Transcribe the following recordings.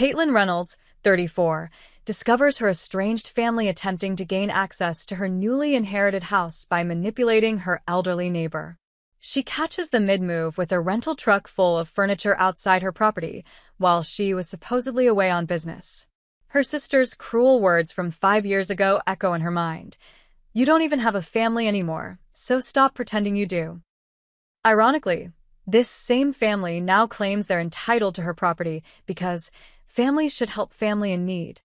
Caitlin Reynolds, 34, discovers her estranged family attempting to gain access to her newly inherited house by manipulating her elderly neighbor. She catches the mid-move with a rental truck full of furniture outside her property, while she was supposedly away on business. Her sister's cruel words from 5 years ago echo in her mind. "You don't even have a family anymore, so stop pretending you do." Ironically, this same family now claims they're entitled to her property because families should help family in need.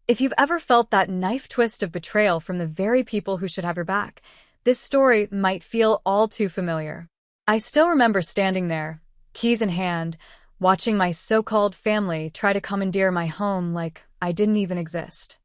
If you've ever felt that knife twist of betrayal from the very people who should have your back, this story might feel all too familiar. I still remember standing there, keys in hand, watching my so-called family try to commandeer my home like I didn't even exist.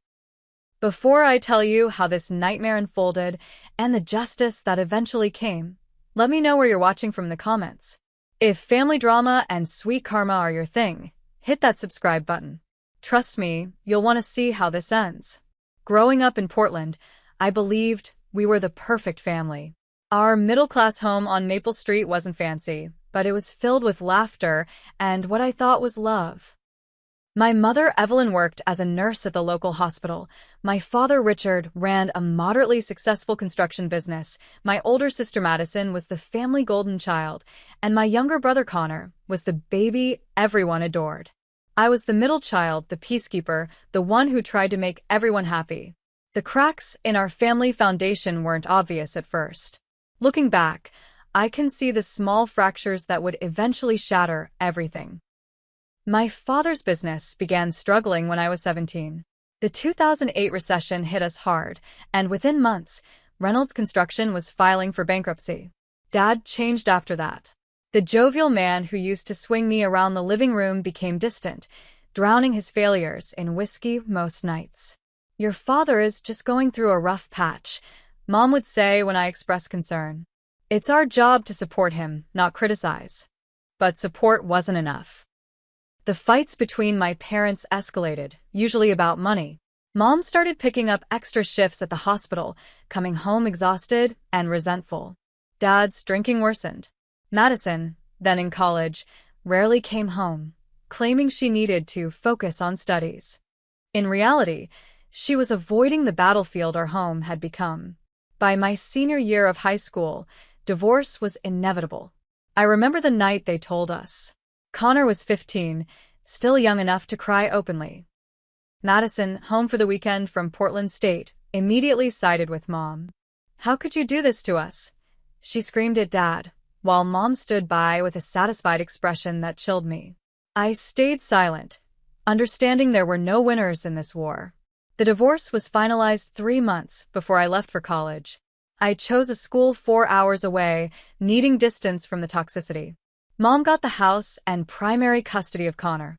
Before I tell you how this nightmare unfolded and the justice that eventually came, let me know where you're watching from in the comments. If family drama and sweet karma are your thing, hit that subscribe button. Trust me, you'll want to see how this ends. Growing up in Portland, I believed we were the perfect family. Our middle-class home on Maple Street wasn't fancy, but it was filled with laughter and what I thought was love. My mother, Evelyn, worked as a nurse at the local hospital. My father, Richard, ran a moderately successful construction business. My older sister, Madison, was the family golden child, and my younger brother, Connor, was the baby everyone adored. I was the middle child, the peacekeeper, the one who tried to make everyone happy. The cracks in our family foundation weren't obvious at first. Looking back, I can see the small fractures that would eventually shatter everything. My father's business began struggling when I was 17. The 2008 recession hit us hard, and within months, Reynolds Construction was filing for bankruptcy. Dad changed after that. The jovial man who used to swing me around the living room became distant, drowning his failures in whiskey most nights. "Your father is just going through a rough patch," Mom would say when I expressed concern. "It's our job to support him, not criticize." But support wasn't enough. The fights between my parents escalated, usually about money. Mom started picking up extra shifts at the hospital, coming home exhausted and resentful. Dad's drinking worsened. Madison, then in college, rarely came home, claiming she needed to focus on studies. In reality, she was avoiding the battlefield our home had become. By my senior year of high school, divorce was inevitable. I remember the night they told us. Connor was 15, still young enough to cry openly. Madison, home for the weekend from Portland State, immediately sided with Mom. "How could you do this to us?" she screamed at Dad, while Mom stood by with a satisfied expression that chilled me. I stayed silent, understanding there were no winners in this war. The divorce was finalized 3 months before I left for college. I chose a school 4 hours away, needing distance from the toxicity. Mom got the house and primary custody of Connor.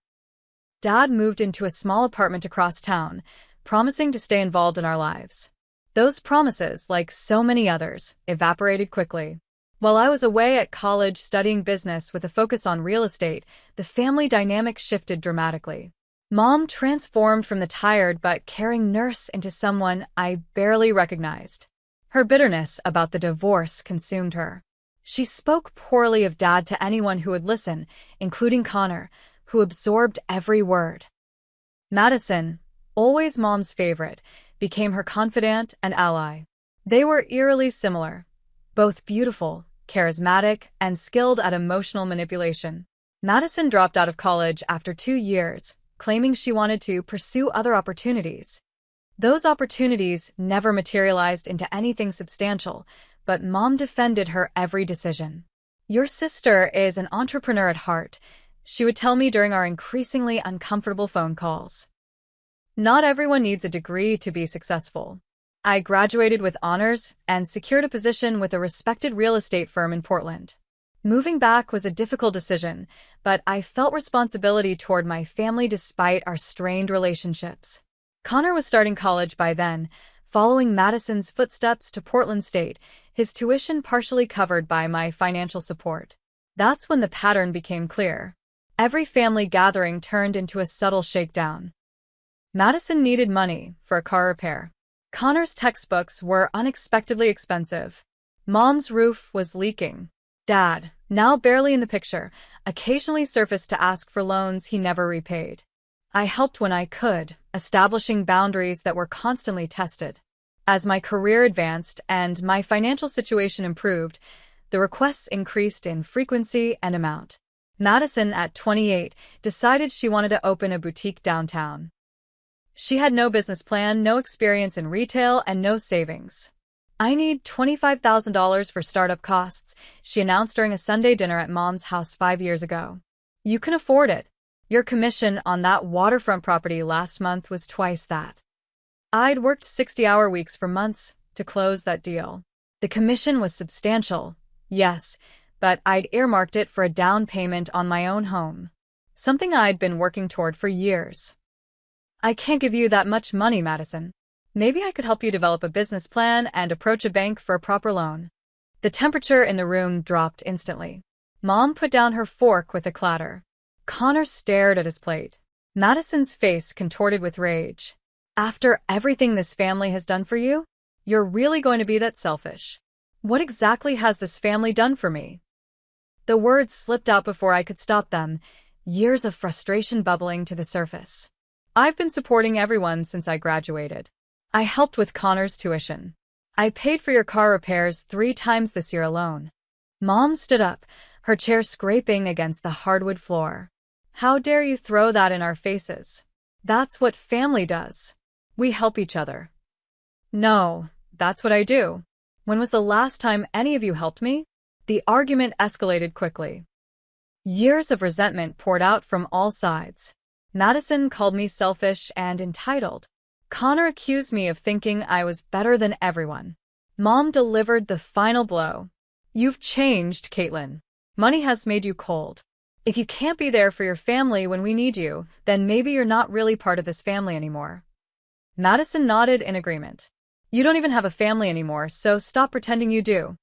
Dad moved into a small apartment across town, promising to stay involved in our lives. Those promises, like so many others, evaporated quickly. While I was away at college studying business with a focus on real estate, the family dynamic shifted dramatically. Mom transformed from the tired but caring nurse into someone I barely recognized. Her bitterness about the divorce consumed her. She spoke poorly of Dad to anyone who would listen, including Connor, who absorbed every word. Madison, always Mom's favorite, became her confidant and ally. They were eerily similar, both beautiful, charismatic, and skilled at emotional manipulation. Madison dropped out of college after 2 years, claiming she wanted to pursue other opportunities. Those opportunities never materialized into anything substantial, but Mom defended her every decision. "Your sister is an entrepreneur at heart," she would tell me during our increasingly uncomfortable phone calls. Not everyone needs a degree to be successful. I graduated with honors and secured a position with a respected real estate firm in Portland. Moving back was a difficult decision, but I felt responsibility toward my family despite our strained relationships. Connor was starting college by then, following Madison's footsteps to Portland State, his tuition partially covered by my financial support. That's when the pattern became clear. Every family gathering turned into a subtle shakedown. Madison needed money for a car repair. Connor's textbooks were unexpectedly expensive. Mom's roof was leaking. Dad, now barely in the picture, occasionally surfaced to ask for loans he never repaid. I helped when I could, establishing boundaries that were constantly tested. As my career advanced and my financial situation improved, the requests increased in frequency and amount. Madison, at 28, decided she wanted to open a boutique downtown. She had no business plan, no experience in retail, and no savings. "I need $25,000 for startup costs," she announced during a Sunday dinner at Mom's house 5 years ago. "You can afford it. Your commission on that waterfront property last month was twice that." I'd worked 60-hour weeks for months to close that deal. The commission was substantial, yes, but I'd earmarked it for a down payment on my own home, something I'd been working toward for years. "I can't give you that much money, Madison. Maybe I could help you develop a business plan and approach a bank for a proper loan." The temperature in the room dropped instantly. Mom put down her fork with a clatter. Connor stared at his plate. Madison's face contorted with rage. "After everything this family has done for you? You're really going to be that selfish? What exactly has this family done for me?" The words slipped out before I could stop them, years of frustration bubbling to the surface. "I've been supporting everyone since I graduated. I helped with Connor's tuition. I paid for your car repairs 3 times this year alone." Mom stood up, her chair scraping against the hardwood floor. "How dare you throw that in our faces? That's what family does. We help each other." "No, that's what I do. When was the last time any of you helped me?" The argument escalated quickly. Years of resentment poured out from all sides. Madison called me selfish and entitled. Connor accused me of thinking I was better than everyone. Mom delivered the final blow. "You've changed, Caitlin. Money has made you cold. If you can't be there for your family when we need you, then maybe you're not really part of this family anymore." Madison nodded in agreement. "You don't even have a family anymore, so stop pretending you do."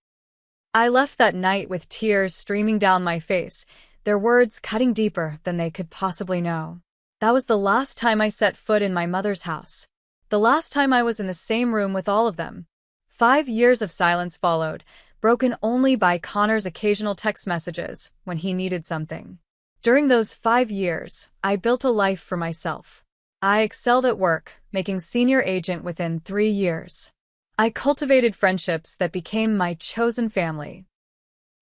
I left that night with tears streaming down my face, their words cutting deeper than they could possibly know. That was the last time I set foot in my mother's house. The last time I was in the same room with all of them. 5 years of silence followed, broken only by Connor's occasional text messages when he needed something. During those 5 years, I built a life for myself. I excelled at work, making senior agent within 3 years. I cultivated friendships that became my chosen family.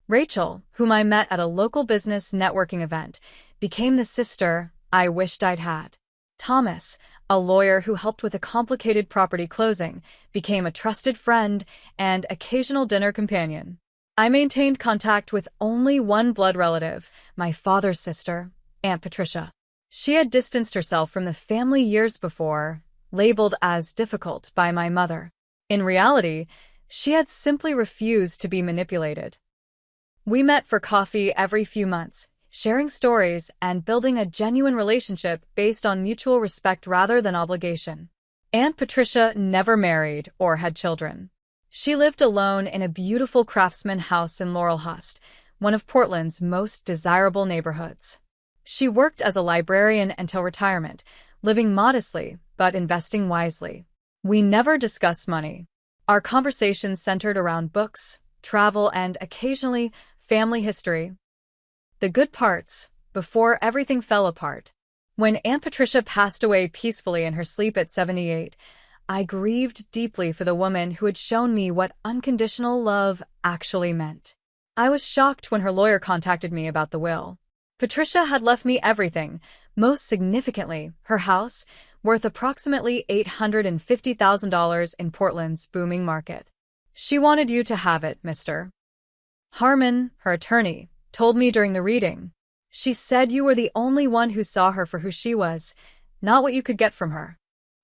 Rachel, whom I met at a local business networking event, became the sister I wished I'd had. Thomas, a lawyer who helped with a complicated property closing, became a trusted friend and occasional dinner companion. I maintained contact with only one blood relative, my father's sister, Aunt Patricia. She had distanced herself from the family years before, labeled as difficult by my mother. In reality, she had simply refused to be manipulated. We met for coffee every few months, sharing stories and building a genuine relationship based on mutual respect rather than obligation. Aunt Patricia never married or had children. She lived alone in a beautiful craftsman house in Laurelhurst, one of Portland's most desirable neighborhoods. She worked as a librarian until retirement, living modestly but investing wisely. We never discussed money. Our conversations centered around books, travel, and occasionally family history. The good parts, before everything fell apart. When Aunt Patricia passed away peacefully in her sleep at 78, I grieved deeply for the woman who had shown me what unconditional love actually meant. I was shocked when her lawyer contacted me about the will. Patricia had left me everything, most significantly, her house, worth approximately $850,000 in Portland's booming market. "She wanted you to have it, Mr. Harmon," her attorney, told me during the reading. "She said you were the only one who saw her for who she was, not what you could get from her."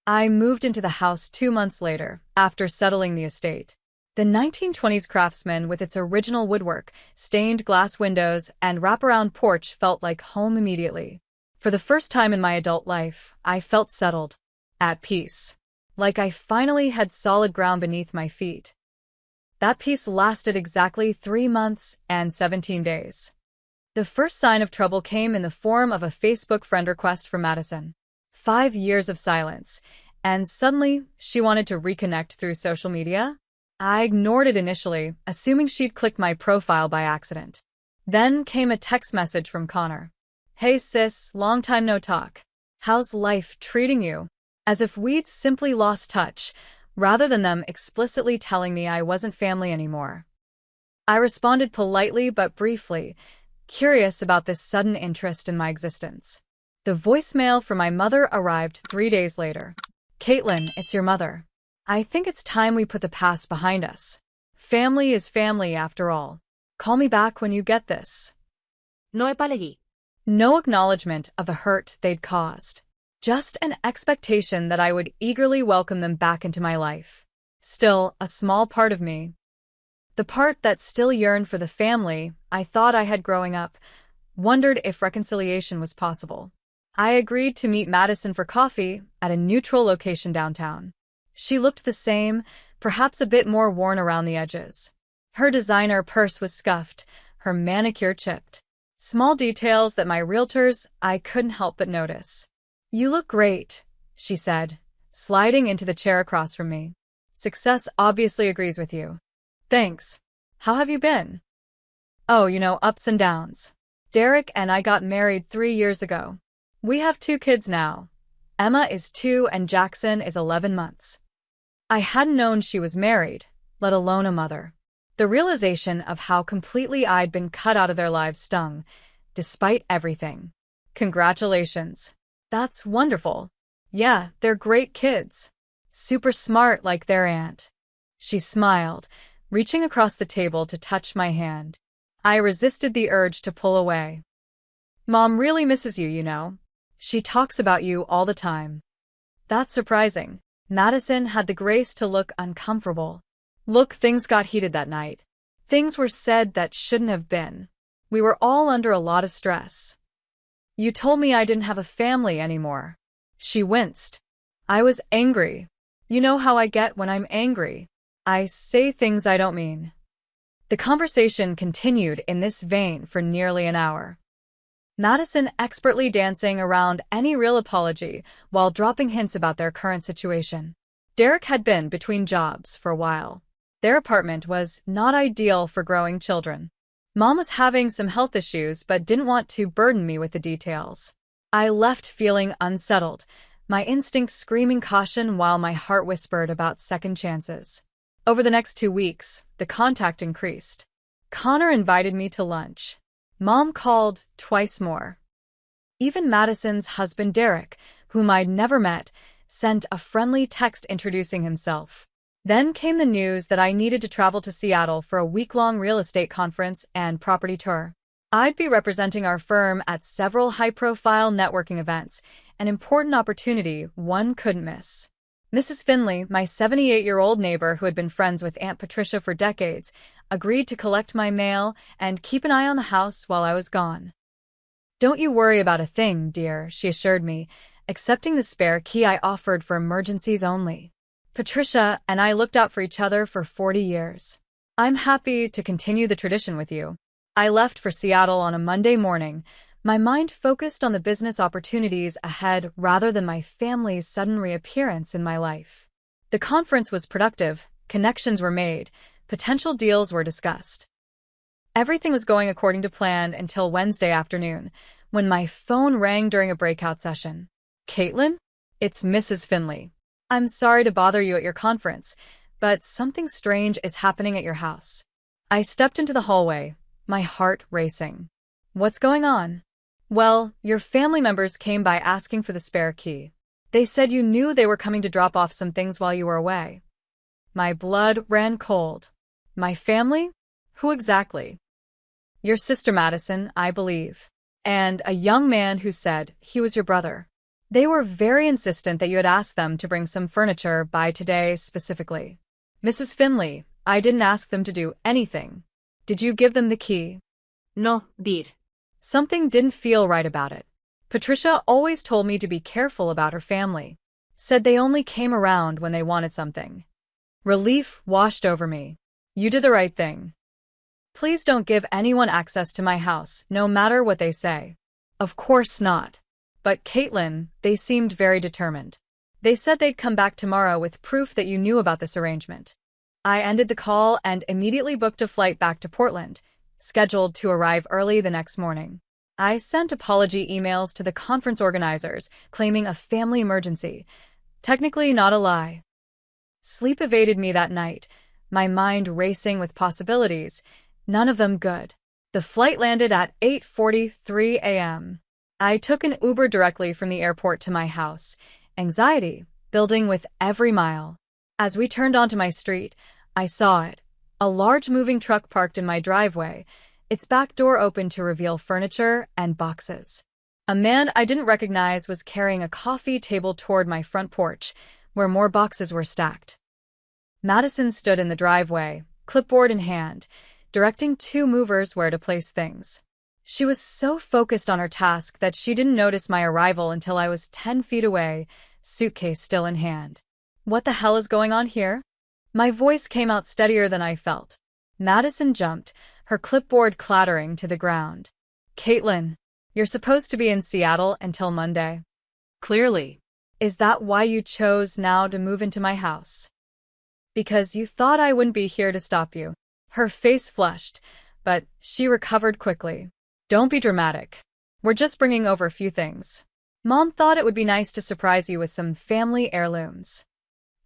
I moved into the house 2 months later, after settling the estate. The 1920s craftsman with its original woodwork, stained glass windows, and wraparound porch felt like home immediately. For the first time in my adult life, I felt settled, at peace, like I finally had solid ground beneath my feet. That peace lasted exactly 3 months and 17 days. The first sign of trouble came in the form of a Facebook friend request from Madison. 5 years of silence, and suddenly she wanted to reconnect through social media? I ignored it initially, assuming she'd clicked my profile by accident. Then came a text message from Connor. "Hey sis, long time no talk. How's life treating you? As if we'd simply lost touch, rather than them explicitly telling me I wasn't family anymore. I responded politely but briefly, curious about this sudden interest in my existence. The voicemail from my mother arrived 3 days later. "Caitlin, it's your mother. I think it's time we put the past behind us. Family is family after all. Call me back when you get this." No epalegi. No acknowledgement of the hurt they'd caused. Just an expectation that I would eagerly welcome them back into my life. Still, a small part of me, the part that still yearned for the family I thought I had growing up, wondered if reconciliation was possible. I agreed to meet Madison for coffee at a neutral location downtown. She looked the same, perhaps a bit more worn around the edges. Her designer purse was scuffed, her manicure chipped. Small details that my realtors I couldn't help but notice. "You look great," she said, sliding into the chair across from me. "Success obviously agrees with you." "Thanks. How have you been?" "Oh, ups and downs. Derek and I got married 3 years ago. We have 2 kids now. Emma is 2 and Jackson is 11 months. I hadn't known she was married, let alone a mother. The realization of how completely I'd been cut out of their lives stung, despite everything. "Congratulations. That's wonderful. Yeah, they're great kids. Super smart like their aunt." She smiled, reaching across the table to touch my hand. I resisted the urge to pull away. "Mom really misses you. She talks about you all the time." "That's surprising." Madison had the grace to look uncomfortable. "Look, things got heated that night. Things were said that shouldn't have been. We were all under a lot of stress. You told me I didn't have a family anymore." She winced. I was angry. You know how I get when I'm angry. I say things I don't mean. The conversation continued in this vein for nearly an hour. Madison expertly dancing around any real apology while dropping hints about their current situation. Derek had been between jobs for a while. Their apartment was not ideal for growing children. Mom was having some health issues but didn't want to burden me with the details. I left feeling unsettled, my instinct screaming caution while my heart whispered about second chances. Over the next 2 weeks, the contact increased. Connor invited me to lunch. Mom called twice more. Even Madison's husband Derek, whom I'd never met, sent a friendly text introducing himself. Then came the news that I needed to travel to Seattle for a week-long real estate conference and property tour. I'd be representing our firm at several high-profile networking events, an important opportunity one couldn't miss. Mrs. Finley, my 78-year-old neighbor who had been friends with Aunt Patricia for decades, agreed to collect my mail and keep an eye on the house while I was gone. "Don't you worry about a thing, dear," she assured me, accepting the spare key I offered for emergencies only. "Patricia and I looked out for each other for 40 years. I'm happy to continue the tradition with you." I left for Seattle on a Monday morning, my mind focused on the business opportunities ahead rather than my family's sudden reappearance in my life. The conference was productive, connections were made, potential deals were discussed. Everything was going according to plan until Wednesday afternoon, when my phone rang during a breakout session. "Caitlin? It's Mrs. Finley. I'm sorry to bother you at your conference, but something strange is happening at your house." I stepped into the hallway, my heart racing. "What's going on?" "Well, your family members came by asking for the spare key. They said you knew they were coming to drop off some things while you were away." My blood ran cold. "My family? Who exactly?" "Your sister Madison, I believe. And a young man who said he was your brother. They were very insistent that you had asked them to bring some furniture by today specifically." "Mrs. Finley, I didn't ask them to do anything. Did you give them the key?" No, dear. Something didn't feel right about it. Patricia always told me to be careful about her family. Said they only came around when they wanted something. Relief washed over me. "You did the right thing. Please don't give anyone access to my house, no matter what they say." "Of course not." "But Caitlin," they seemed very determined. "They said they'd come back tomorrow with proof that you knew about this arrangement." I ended the call and immediately booked a flight back to Portland, scheduled to arrive early the next morning. I sent apology emails to the conference organizers, claiming a family emergency. Technically not a lie. Sleep evaded me that night, my mind racing with possibilities, none of them good. The flight landed at 8:43 a.m. I took an Uber directly from the airport to my house, anxiety building with every mile. As we turned onto my street, I saw it, a large moving truck parked in my driveway, its back door open to reveal furniture and boxes. A man I didn't recognize was carrying a coffee table toward my front porch, where more boxes were stacked. Madison stood in the driveway, clipboard in hand, directing two movers where to place things. She was so focused on her task that she didn't notice my arrival until I was 10 feet away, suitcase still in hand. What the hell is going on here? My voice came out steadier than I felt. Madison jumped, her clipboard clattering to the ground. Caitlin, you're supposed to be in Seattle until Monday. Clearly. Is that why you chose now to move into my house? Because you thought I wouldn't be here to stop you. Her face flushed, but she recovered quickly. Don't be dramatic. We're just bringing over a few things. Mom thought it would be nice to surprise you with some family heirlooms.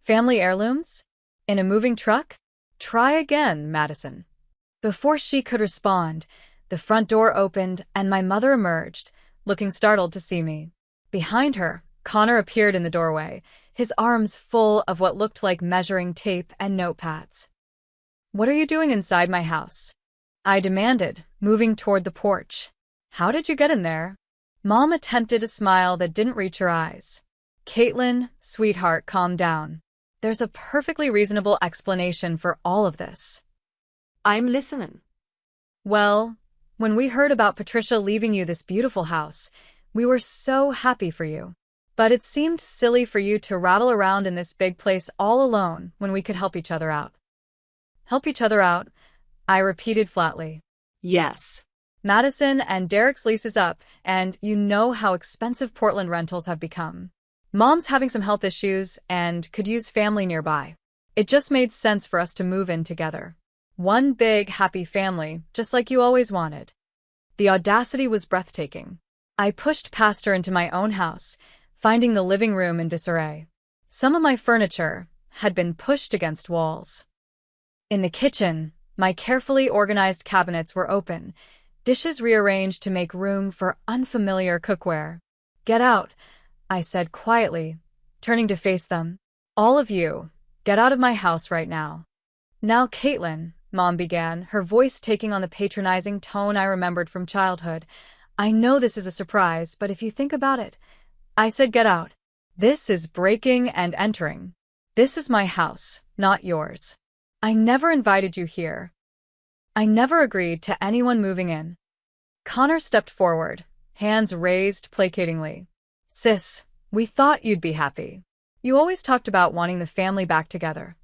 Family heirlooms? In a moving truck? Try again, Madison. Before she could respond, the front door opened and my mother emerged, looking startled to see me. Behind her, Connor appeared in the doorway, his arms full of what looked like measuring tape and notepads. What are you doing inside my house? I demanded, moving toward the porch. How did you get in there? Mom attempted a smile that didn't reach her eyes. Caitlin, sweetheart, calm down. There's a perfectly reasonable explanation for all of this. I'm listening. Well, when we heard about Patricia leaving you this beautiful house, we were so happy for you. But it seemed silly for you to rattle around in this big place all alone when we could help each other out. Help each other out, I repeated flatly. Yes. Madison and Derek's lease is up, and you know how expensive Portland rentals have become. Mom's having some health issues and could use family nearby. It just made sense for us to move in together. One big, happy family, just like you always wanted. The audacity was breathtaking. I pushed past her into my own house, finding the living room in disarray. Some of my furniture had been pushed against walls. In the kitchen, my carefully organized cabinets were open, dishes rearranged to make room for unfamiliar cookware. Get out, I said quietly, turning to face them. All of you, get out of my house right now. Now, Caitlin, Mom began, her voice taking on the patronizing tone I remembered from childhood. I know this is a surprise, but if you think about it, I said get out. This is breaking and entering. This is my house, not yours. I never invited you here. I never agreed to anyone moving in. Connor stepped forward, hands raised placatingly. Sis, we thought you'd be happy. You always talked about wanting the family back together.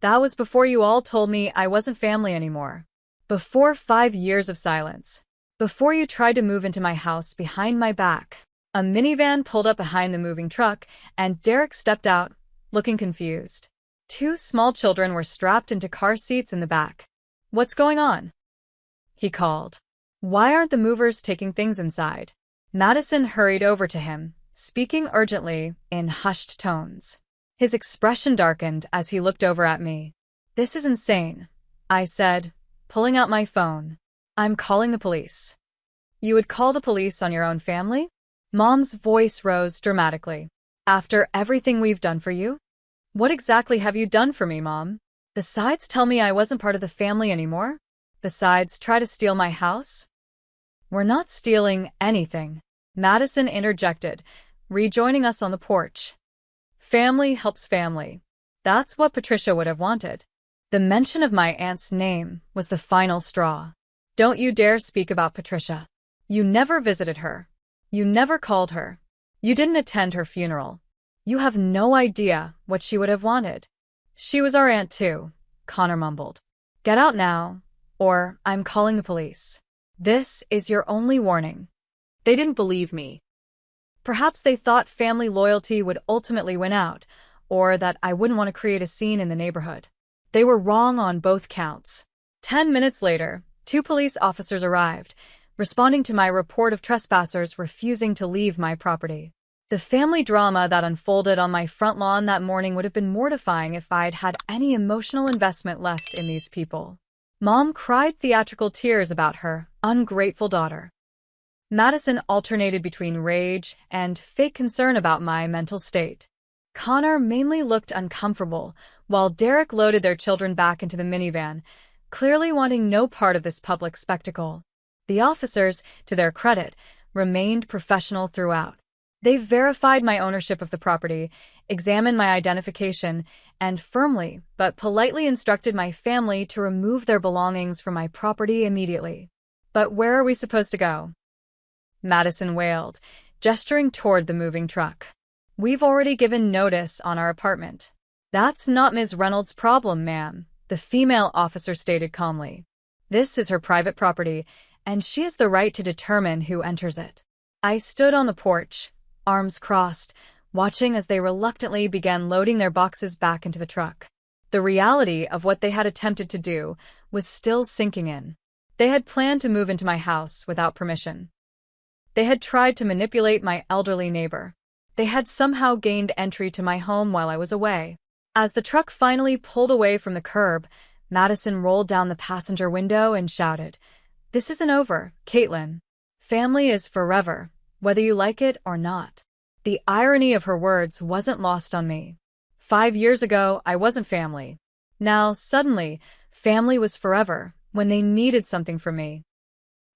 That was before you all told me I wasn't family anymore. Before 5 years of silence. Before you tried to move into my house behind my back. A minivan pulled up behind the moving truck, and Derek stepped out, looking confused. 2 small children were strapped into car seats in the back. What's going on? He called. Why aren't the movers taking things inside? Madison hurried over to him, speaking urgently in hushed tones. His expression darkened as he looked over at me. This is insane, I said, pulling out my phone. I'm calling the police. You would call the police on your own family? Mom's voice rose dramatically. After everything we've done for you? What exactly have you done for me, Mom? Besides tell me I wasn't part of the family anymore? Besides try to steal my house? We're not stealing anything, Madison interjected, rejoining us on the porch. Family helps family. That's what Patricia would have wanted. The mention of my aunt's name was the final straw. Don't you dare speak about Patricia. You never visited her. You never called her. You didn't attend her funeral. You have no idea what she would have wanted. She was our aunt too, Connor mumbled. Get out now, or I'm calling the police. This is your only warning. They didn't believe me. Perhaps they thought family loyalty would ultimately win out, or that I wouldn't want to create a scene in the neighborhood. They were wrong on both counts. 10 minutes later, 2 police officers arrived, responding to my report of trespassers refusing to leave my property. The family drama that unfolded on my front lawn that morning would have been mortifying if I'd had any emotional investment left in these people. Mom cried theatrical tears about her ungrateful daughter. Madison alternated between rage and fake concern about my mental state. Connor mainly looked uncomfortable, while Derek loaded their children back into the minivan, clearly wanting no part of this public spectacle. The officers, to their credit, remained professional throughout. They verified my ownership of the property, examined my identification, and firmly but politely instructed my family to remove their belongings from my property immediately. "But where are we supposed to go?" Madison wailed, gesturing toward the moving truck. "We've already given notice on our apartment." "That's not Ms. Reynolds' problem, ma'am," the female officer stated calmly. "This is her private property, and she has the right to determine who enters it." I stood on the porch, arms crossed, watching as they reluctantly began loading their boxes back into the truck. The reality of what they had attempted to do was still sinking in. They had planned to move into my house without permission. They had tried to manipulate my elderly neighbor. They had somehow gained entry to my home while I was away. As the truck finally pulled away from the curb, Madison rolled down the passenger window and shouted, "This isn't over, Caitlin. Family is forever, whether you like it or not." The irony of her words wasn't lost on me. 5 years ago, I wasn't family. Now, suddenly, family was forever when they needed something from me.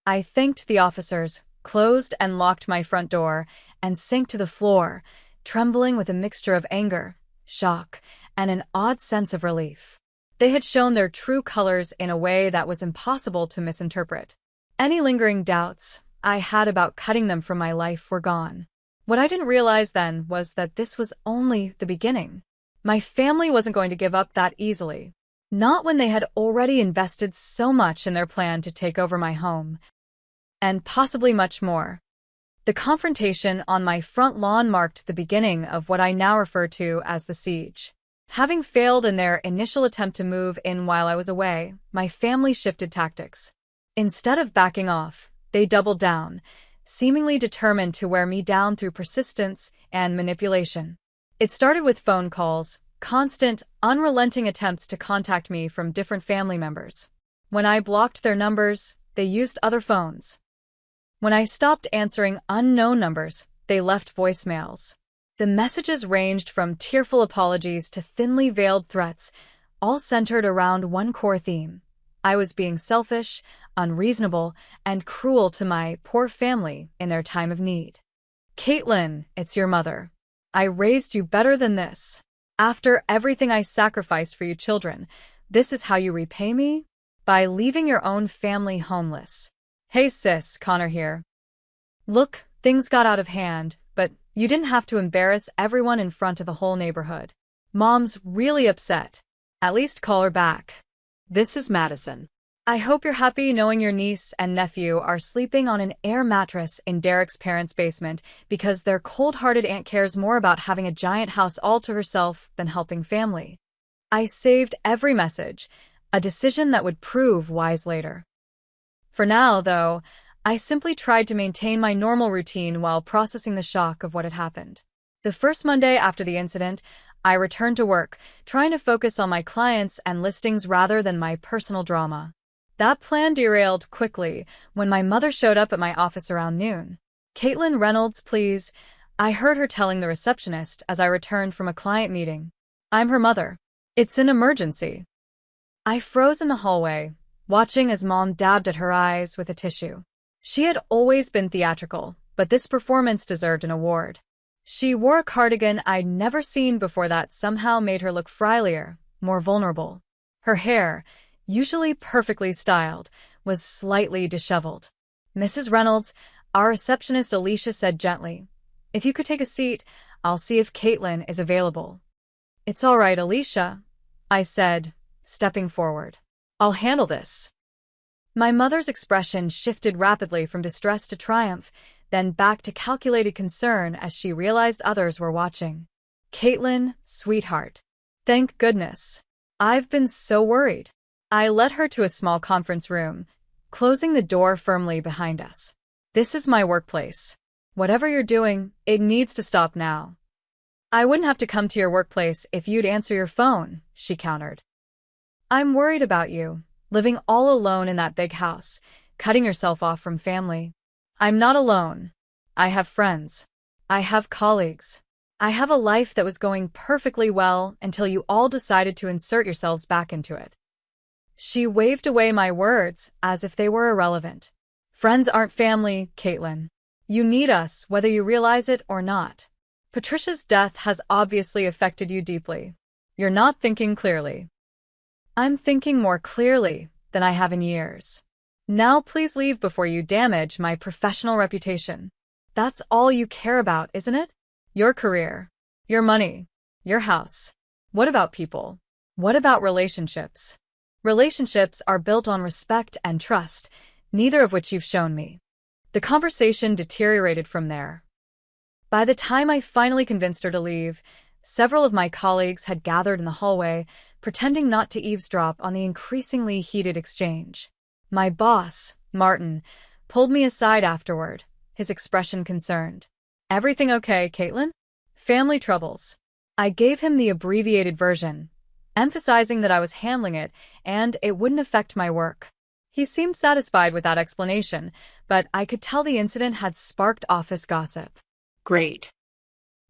I thanked the officers, closed and locked my front door, and sank to the floor, trembling with a mixture of anger, shock, and an odd sense of relief. They had shown their true colors in a way that was impossible to misinterpret. Any lingering doubts I had about cutting them from my life were gone. What I didn't realize then was that this was only the beginning. My family wasn't going to give up that easily. Not when they had already invested so much in their plan to take over my home. And possibly much more. The confrontation on my front lawn marked the beginning of what I now refer to as the siege. Having failed in their initial attempt to move in while I was away, my family shifted tactics. Instead of backing off, they doubled down, seemingly determined to wear me down through persistence and manipulation. It started with phone calls, constant, unrelenting attempts to contact me from different family members. When I blocked their numbers, they used other phones. When I stopped answering unknown numbers, they left voicemails. The messages ranged from tearful apologies to thinly veiled threats, all centered around one core theme. I was being selfish, unreasonable, and cruel to my poor family in their time of need. "Caitlin, it's your mother. I raised you better than this. After everything I sacrificed for you children, this is how you repay me? By leaving your own family homeless. Hey sis, Connor here. Look, things got out of hand, but you didn't have to embarrass everyone in front of the whole neighborhood. Mom's really upset. At least call her back. This is Madison. I hope you're happy knowing your niece and nephew are sleeping on an air mattress in Derek's parents' basement because their cold-hearted aunt cares more about having a giant house all to herself than helping family." I saved every message, a decision that would prove wise later. For now, though, I simply tried to maintain my normal routine while processing the shock of what had happened. The first Monday after the incident, I returned to work, trying to focus on my clients and listings rather than my personal drama. That plan derailed quickly when my mother showed up at my office around noon. "Caitlin Reynolds, please," I heard her telling the receptionist as I returned from a client meeting. "I'm her mother. It's an emergency." I froze in the hallway, watching as Mom dabbed at her eyes with a tissue. She had always been theatrical, but this performance deserved an award. She wore a cardigan I'd never seen before that somehow made her look frilier, more vulnerable. Her hair, usually perfectly styled, was slightly disheveled. "Mrs. Reynolds," our receptionist Alicia said gently, "if you could take a seat, I'll see if Caitlin is available." "It's all right, Alicia," I said, stepping forward. "I'll handle this." My mother's expression shifted rapidly from distress to triumph, then back to calculated concern as she realized others were watching. "Caitlin, sweetheart. Thank goodness. I've been so worried." I led her to a small conference room, closing the door firmly behind us. This is my workplace. Whatever you're doing, it needs to stop now. I wouldn't have to come to your workplace if you'd answer your phone, she countered. I'm worried about you, living all alone in that big house, cutting yourself off from family. I'm not alone. I have friends. I have colleagues. I have a life that was going perfectly well until you all decided to insert yourselves back into it. She waved away my words as if they were irrelevant. Friends aren't family, Caitlin. You need us, whether you realize it or not. Patricia's death has obviously affected you deeply. You're not thinking clearly. I'm thinking more clearly than I have in years. Now please leave before you damage my professional reputation. That's all you care about, isn't it? Your career, your money, your house. What about people? What about relationships? Relationships are built on respect and trust, neither of which you've shown me. The conversation deteriorated from there. By the time I finally convinced her to leave, several of my colleagues had gathered in the hallway, pretending not to eavesdrop on the increasingly heated exchange. My boss, Martin, pulled me aside afterward, his expression concerned. Everything okay, Caitlin? Family troubles. I gave him the abbreviated version, emphasizing that I was handling it and it wouldn't affect my work. He seemed satisfied with that explanation, but I could tell the incident had sparked office gossip. Great.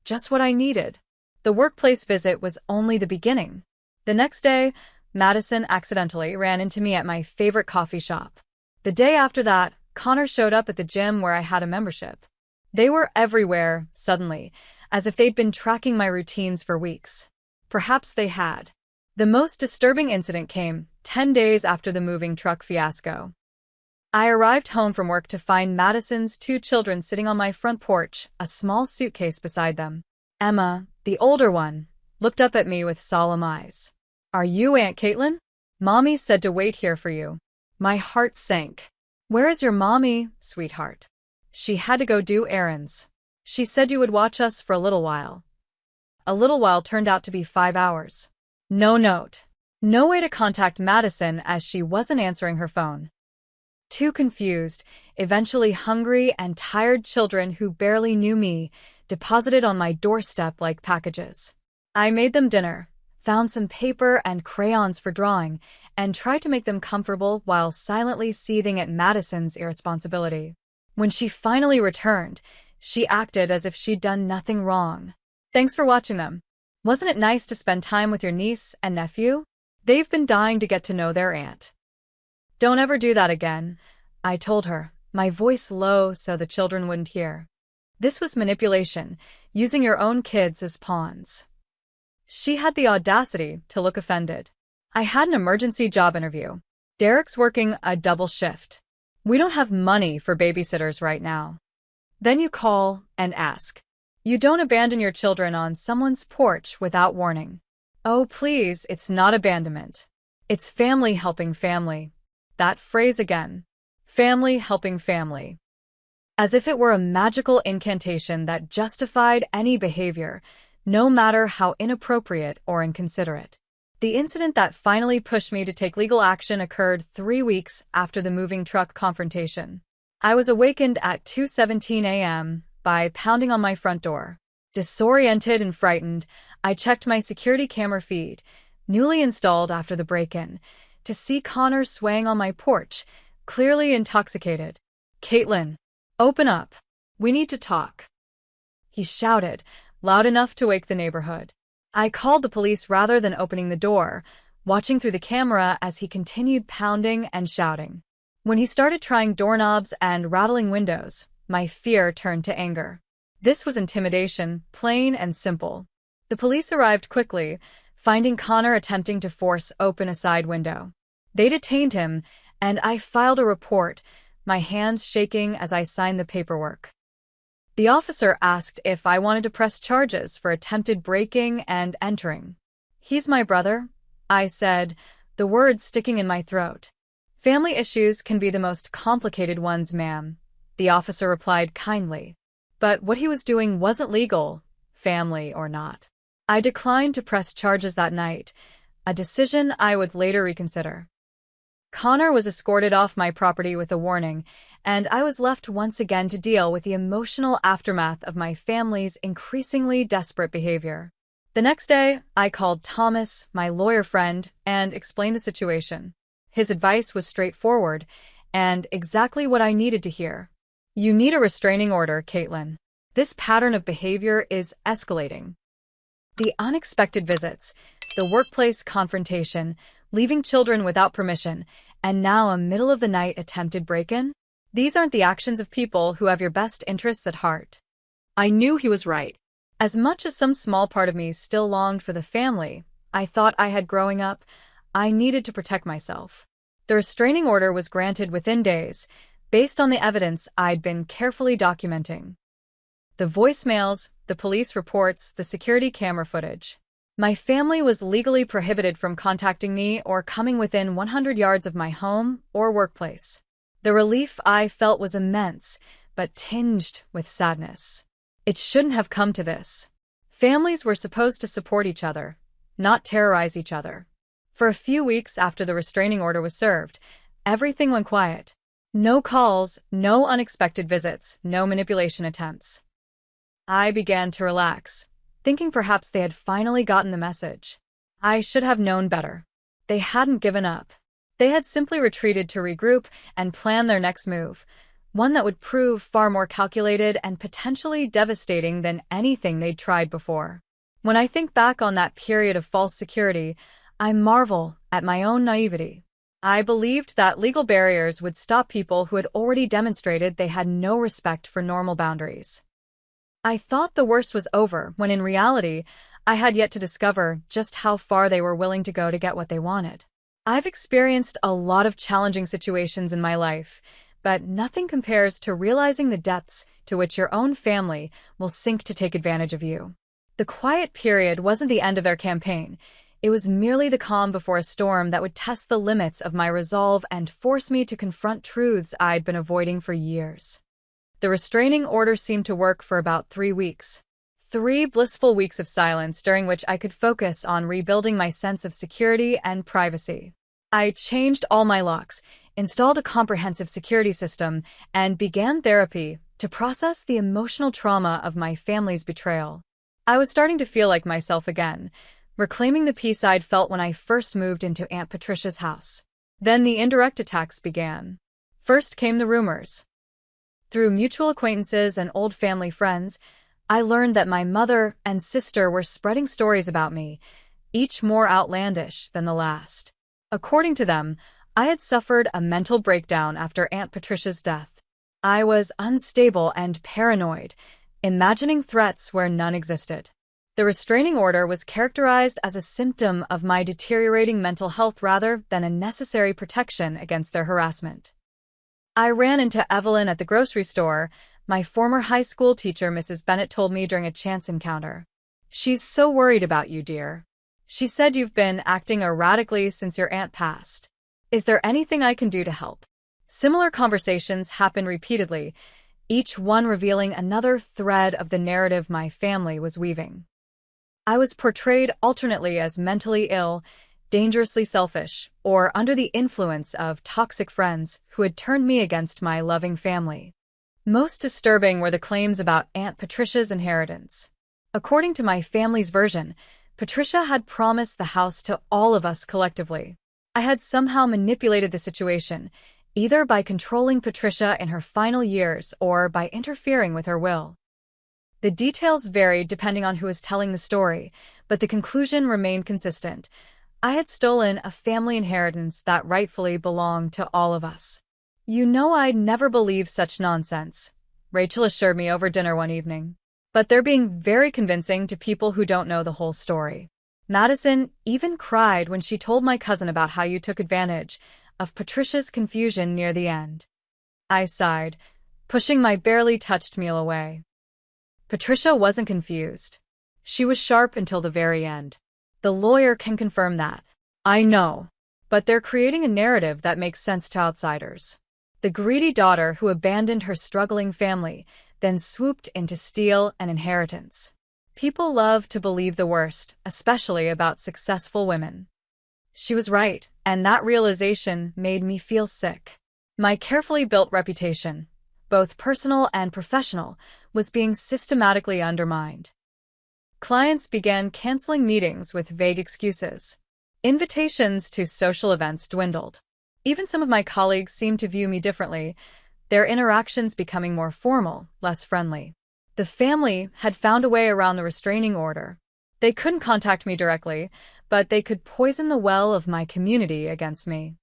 Just what I needed. The workplace visit was only the beginning. The next day, Madison accidentally ran into me at my favorite coffee shop. The day after that, Connor showed up at the gym where I had a membership. They were everywhere, suddenly, as if they'd been tracking my routines for weeks. Perhaps they had. The most disturbing incident came 10 days after the moving truck fiasco. I arrived home from work to find Madison's 2 children sitting on my front porch, a small suitcase beside them. Emma, the older one, looked up at me with solemn eyes. Are you Aunt Caitlin? Mommy said to wait here for you. My heart sank. Where is your mommy, sweetheart? She had to go do errands. She said you would watch us for a little while. A little while turned out to be 5 hours. No note. No way to contact Madison as she wasn't answering her phone. 2 confused, eventually hungry and tired children who barely knew me deposited on my doorstep like packages. I made them dinner, found some paper and crayons for drawing, and tried to make them comfortable while silently seething at Madison's irresponsibility. When she finally returned, she acted as if she'd done nothing wrong. Thanks for watching them. Wasn't it nice to spend time with your niece and nephew? They've been dying to get to know their aunt. Don't ever do that again, I told her, my voice low so the children wouldn't hear. This was manipulation, using your own kids as pawns. She had the audacity to look offended. I had an emergency job interview. Derek's working a double shift. We don't have money for babysitters right now. Then you call and ask. You don't abandon your children on someone's porch without warning. Oh, please, it's not abandonment. It's family helping family. That phrase again. Family helping family. As if it were a magical incantation that justified any behavior, no matter how inappropriate or inconsiderate. The incident that finally pushed me to take legal action occurred 3 weeks after the moving truck confrontation. I was awakened at 2:17 a.m. by pounding on my front door. Disoriented and frightened, I checked my security camera feed, newly installed after the break-in, to see Connor swaying on my porch, clearly intoxicated. Caitlin, open up. We need to talk. He shouted, loud enough to wake the neighborhood. I called the police rather than opening the door, watching through the camera as he continued pounding and shouting. When he started trying doorknobs and rattling windows, my fear turned to anger. This was intimidation, plain and simple. The police arrived quickly, finding Connor attempting to force open a side window. They detained him, and I filed a report, my hands shaking as I signed the paperwork. The officer asked if I wanted to press charges for attempted breaking and entering. He's my brother, I said, the words sticking in my throat. Family issues can be the most complicated ones, ma'am, the officer replied kindly. But what he was doing wasn't legal, family or not. I declined to press charges that night, a decision I would later reconsider. Connor was escorted off my property with a warning, and I was left once again to deal with the emotional aftermath of my family's increasingly desperate behavior. The next day, I called Thomas, my lawyer friend, and explained the situation. His advice was straightforward and exactly what I needed to hear. You need a restraining order, Caitlin. This pattern of behavior is escalating. The unexpected visits, the workplace confrontation, leaving children without permission, and now a middle-of-the-night attempted break-in? These aren't the actions of people who have your best interests at heart. I knew he was right. As much as some small part of me still longed for the family I thought I had growing up, I needed to protect myself. The restraining order was granted within days, based on the evidence I'd been carefully documenting. The voicemails, the police reports, the security camera footage. My family was legally prohibited from contacting me or coming within 100 yards of my home or workplace. The relief I felt was immense, but tinged with sadness. It shouldn't have come to this. Families were supposed to support each other, not terrorize each other. For a few weeks after the restraining order was served, everything went quiet. No calls, no unexpected visits, no manipulation attempts. I began to relax, thinking perhaps they had finally gotten the message. I should have known better. They hadn't given up. They had simply retreated to regroup and plan their next move, one that would prove far more calculated and potentially devastating than anything they'd tried before. When I think back on that period of false security, I marvel at my own naivety. I believed that legal barriers would stop people who had already demonstrated they had no respect for normal boundaries. I thought the worst was over, when in reality, I had yet to discover just how far they were willing to go to get what they wanted. I've experienced a lot of challenging situations in my life, but nothing compares to realizing the depths to which your own family will sink to take advantage of you. The quiet period wasn't the end of their campaign. It was merely the calm before a storm that would test the limits of my resolve and force me to confront truths I'd been avoiding for years. The restraining order seemed to work for about 3 weeks. 3 blissful weeks of silence during which I could focus on rebuilding my sense of security and privacy. I changed all my locks, installed a comprehensive security system, and began therapy to process the emotional trauma of my family's betrayal. I was starting to feel like myself again, reclaiming the peace I'd felt when I first moved into Aunt Patricia's house. Then the indirect attacks began. First came the rumors. Through mutual acquaintances and old family friends, I learned that my mother and sister were spreading stories about me, each more outlandish than the last. According to them, I had suffered a mental breakdown after Aunt Patricia's death. I was unstable and paranoid, imagining threats where none existed. The restraining order was characterized as a symptom of my deteriorating mental health rather than a necessary protection against their harassment. I ran into Evelyn at the grocery store, my former high school teacher Mrs. Bennett told me during a chance encounter. "She's so worried about you, dear. She said you've been acting erratically since your aunt passed. Is there anything I can do to help?" Similar conversations happened repeatedly, each one revealing another thread of the narrative my family was weaving. I was portrayed alternately as mentally ill, dangerously selfish, or under the influence of toxic friends who had turned me against my loving family. Most disturbing were the claims about Aunt Patricia's inheritance. According to my family's version, Patricia had promised the house to all of us collectively. I had somehow manipulated the situation, either by controlling Patricia in her final years or by interfering with her will. The details varied depending on who was telling the story, but the conclusion remained consistent. I had stolen a family inheritance that rightfully belonged to all of us. "You know I'd never believe such nonsense," Rachel assured me over dinner one evening. "But they're being very convincing to people who don't know the whole story. Madison even cried when she told my cousin about how you took advantage of Patricia's confusion near the end." I sighed, pushing my barely touched meal away. Patricia wasn't confused. She was sharp until the very end. The lawyer can confirm that. I know. But they're creating a narrative that makes sense to outsiders. The greedy daughter who abandoned her struggling family, then swooped in to steal an inheritance. People love to believe the worst, especially about successful women. She was right, and that realization made me feel sick. My carefully built reputation, both personal and professional, was being systematically undermined. Clients began canceling meetings with vague excuses. Invitations to social events dwindled. Even some of my colleagues seemed to view me differently, their interactions becoming more formal, less friendly. The family had found a way around the restraining order. They couldn't contact me directly, but they could poison the well of my community against me.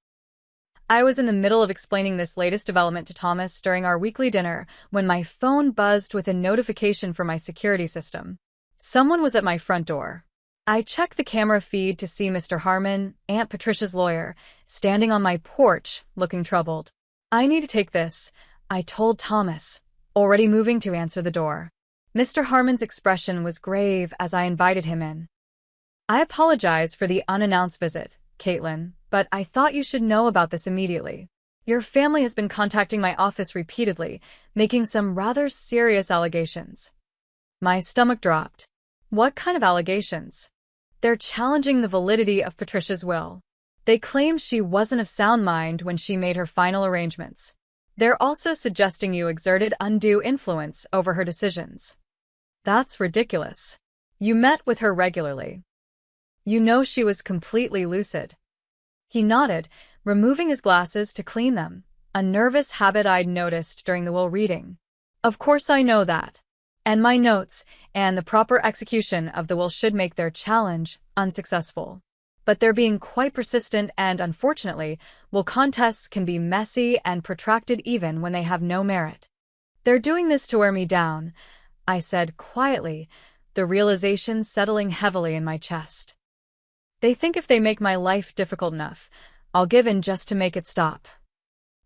I was in the middle of explaining this latest development to Thomas during our weekly dinner when my phone buzzed with a notification from my security system. Someone was at my front door. I checked the camera feed to see Mr. Harmon, Aunt Patricia's lawyer, standing on my porch, looking troubled. "I need to take this," I told Thomas, already moving to answer the door. Mr. Harmon's expression was grave as I invited him in. "I apologize for the unannounced visit, Caitlin, but I thought you should know about this immediately. Your family has been contacting my office repeatedly, making some rather serious allegations." My stomach dropped. What kind of allegations? They're challenging the validity of Patricia's will. They claim she wasn't of sound mind when she made her final arrangements. They're also suggesting you exerted undue influence over her decisions. That's ridiculous. You met with her regularly. You know she was completely lucid. He nodded, removing his glasses to clean them, a nervous habit I'd noticed during the will reading. Of course I know that. And my notes and the proper execution of the will should make their challenge unsuccessful. But they're being quite persistent and, unfortunately, will contests can be messy and protracted even when they have no merit. "They're doing this to wear me down," I said quietly, the realization settling heavily in my chest. "They think if they make my life difficult enough, I'll give in just to make it stop."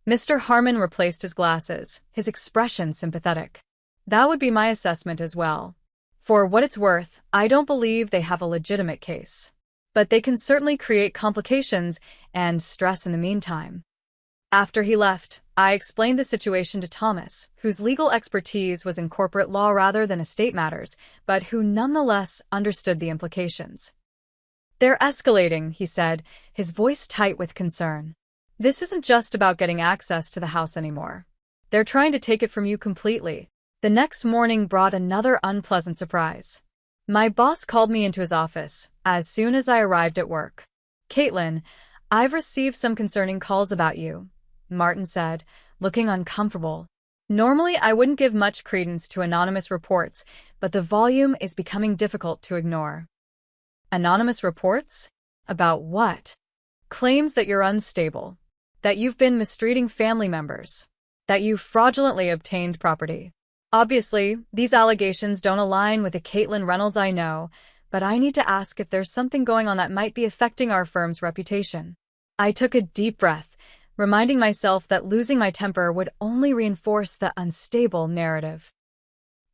Mr. Harmon replaced his glasses, his expression sympathetic. "That would be my assessment as well. For what it's worth, I don't believe they have a legitimate case. But they can certainly create complications and stress in the meantime." After he left, I explained the situation to Thomas, whose legal expertise was in corporate law rather than estate matters, but who nonetheless understood the implications. "They're escalating," he said, his voice tight with concern. "This isn't just about getting access to the house anymore. They're trying to take it from you completely." The next morning brought another unpleasant surprise. My boss called me into his office as soon as I arrived at work. "Caitlin, I've received some concerning calls about you," Martin said, looking uncomfortable. Normally, I wouldn't give much credence to anonymous reports, but the volume is becoming difficult to ignore. "Anonymous reports? About what?" "Claims that you're unstable, that you've been mistreating family members, that you've fraudulently obtained property. Obviously, these allegations don't align with the Caitlin Reynolds I know, but I need to ask if there's something going on that might be affecting our firm's reputation." I took a deep breath, reminding myself that losing my temper would only reinforce the unstable narrative.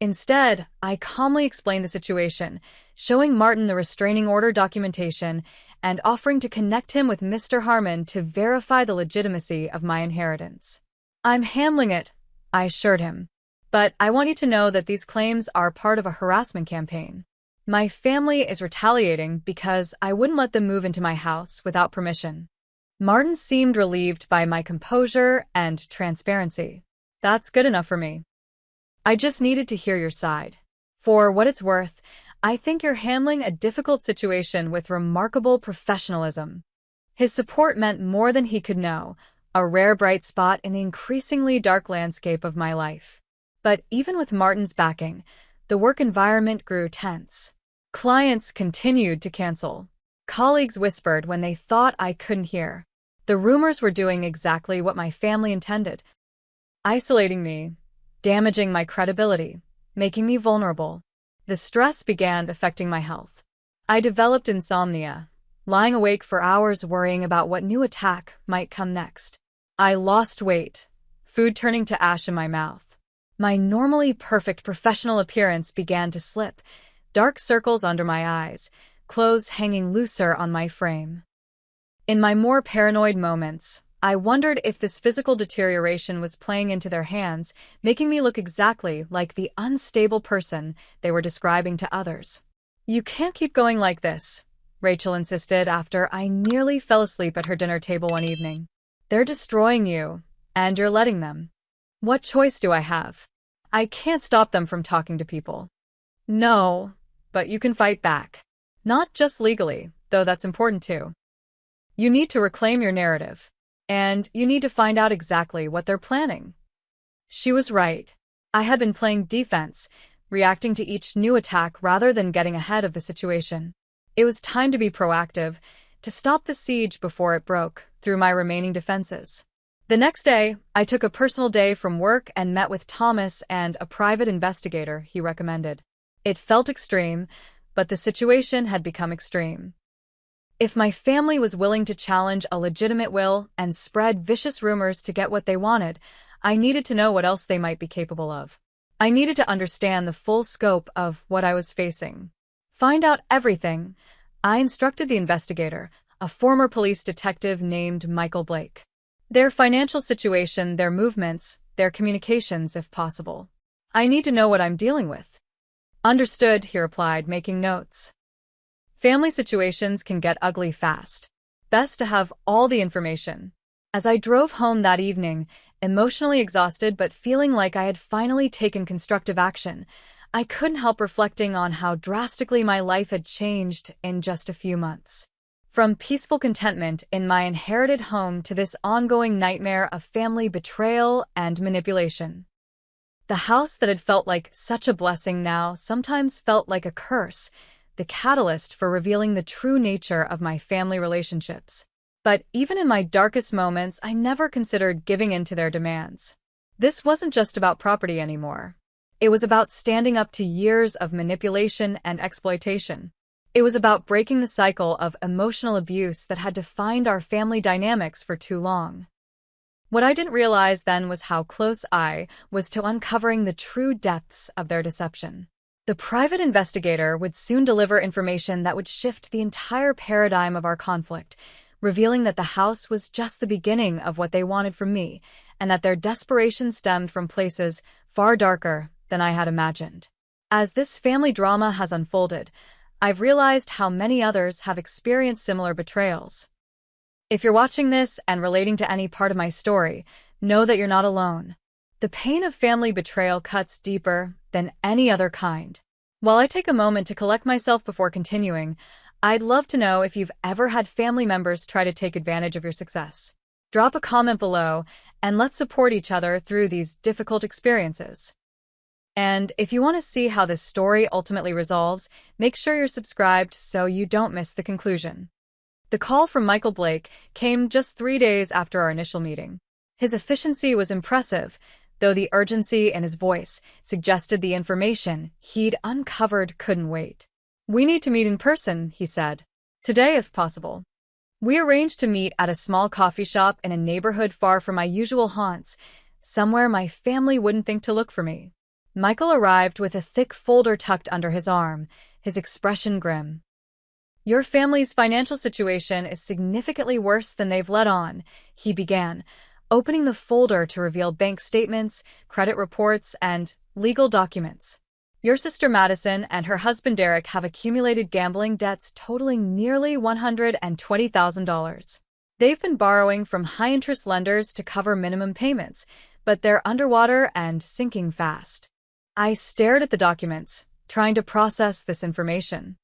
Instead, I calmly explained the situation, showing Martin the restraining order documentation and offering to connect him with Mr. Harmon to verify the legitimacy of my inheritance. "I'm handling it," I assured him. "But I want you to know that these claims are part of a harassment campaign. My family is retaliating because I wouldn't let them move into my house without permission." Martin seemed relieved by my composure and transparency. "That's good enough for me. I just needed to hear your side. For what it's worth, I think you're handling a difficult situation with remarkable professionalism." His support meant more than he could know, a rare bright spot in the increasingly dark landscape of my life. But even with Martin's backing, the work environment grew tense. Clients continued to cancel. Colleagues whispered when they thought I couldn't hear. The rumors were doing exactly what my family intended, isolating me, damaging my credibility, making me vulnerable. The stress began affecting my health. I developed insomnia, lying awake for hours worrying about what new attack might come next. I lost weight, food turning to ash in my mouth. My normally perfect professional appearance began to slip, dark circles under my eyes, clothes hanging looser on my frame. In my more paranoid moments, I wondered if this physical deterioration was playing into their hands, making me look exactly like the unstable person they were describing to others. "You can't keep going like this," Rachel insisted after I nearly fell asleep at her dinner table one evening. They're destroying you, and you're letting them. What choice do I have? I can't stop them from talking to people. No, but you can fight back. Not just legally, though that's important too. You need to reclaim your narrative, and you need to find out exactly what they're planning. She was right. I had been playing defense, reacting to each new attack rather than getting ahead of the situation. It was time to be proactive, to stop the siege before it broke through my remaining defenses. The next day, I took a personal day from work and met with Thomas and a private investigator he recommended. It felt extreme, but the situation had become extreme. If my family was willing to challenge a legitimate will and spread vicious rumors to get what they wanted, I needed to know what else they might be capable of. I needed to understand the full scope of what I was facing. Find out everything. I instructed the investigator, a former police detective named Michael Blake. Their financial situation, their movements, their communications, if possible. I need to know what I'm dealing with. Understood, he replied, making notes. Family situations can get ugly fast. Best to have all the information. As I drove home that evening, emotionally exhausted but feeling like I had finally taken constructive action, I couldn't help reflecting on how drastically my life had changed in just a few months. From peaceful contentment in my inherited home to this ongoing nightmare of family betrayal and manipulation. The house that had felt like such a blessing now sometimes felt like a curse, the catalyst for revealing the true nature of my family relationships. But even in my darkest moments, I never considered giving in to their demands. This wasn't just about property anymore. It was about standing up to years of manipulation and exploitation. It was about breaking the cycle of emotional abuse that had defined our family dynamics for too long. What I didn't realize then was how close I was to uncovering the true depths of their deception. The private investigator would soon deliver information that would shift the entire paradigm of our conflict, revealing that the house was just the beginning of what they wanted from me, and that their desperation stemmed from places far darker than I had imagined. As this family drama has unfolded, I've realized how many others have experienced similar betrayals. If you're watching this and relating to any part of my story, know that you're not alone. The pain of family betrayal cuts deeper than any other kind. While I take a moment to collect myself before continuing, I'd love to know if you've ever had family members try to take advantage of your success. Drop a comment below, and let's support each other through these difficult experiences. And if you want to see how this story ultimately resolves, make sure you're subscribed so you don't miss the conclusion. The call from Michael Blake came just 3 days after our initial meeting. His efficiency was impressive, though the urgency in his voice suggested the information he'd uncovered couldn't wait. "We need to meet in person," he said. "Today, if possible." We arranged to meet at a small coffee shop in a neighborhood far from my usual haunts, somewhere my family wouldn't think to look for me. Michael arrived with a thick folder tucked under his arm, his expression grim. "Your family's financial situation is significantly worse than they've let on," he began, opening the folder to reveal bank statements, credit reports, and legal documents. "Your sister Madison and her husband Derek have accumulated gambling debts totaling nearly $120,000. They've been borrowing from high-interest lenders to cover minimum payments, but they're underwater and sinking fast." I stared at the documents, trying to process this information.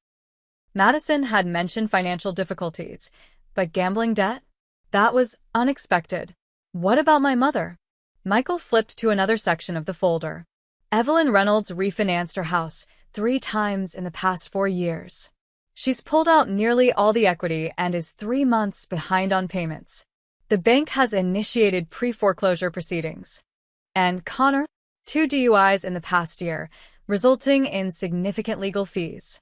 Madison had mentioned financial difficulties, but gambling debt? That was unexpected. What about my mother? Michael flipped to another section of the folder. Evelyn Reynolds refinanced her house 3 times in the past 4 years. She's pulled out nearly all the equity and is 3 months behind on payments. The bank has initiated pre-foreclosure proceedings. And Connor? 2 DUIs in the past year, resulting in significant legal fees.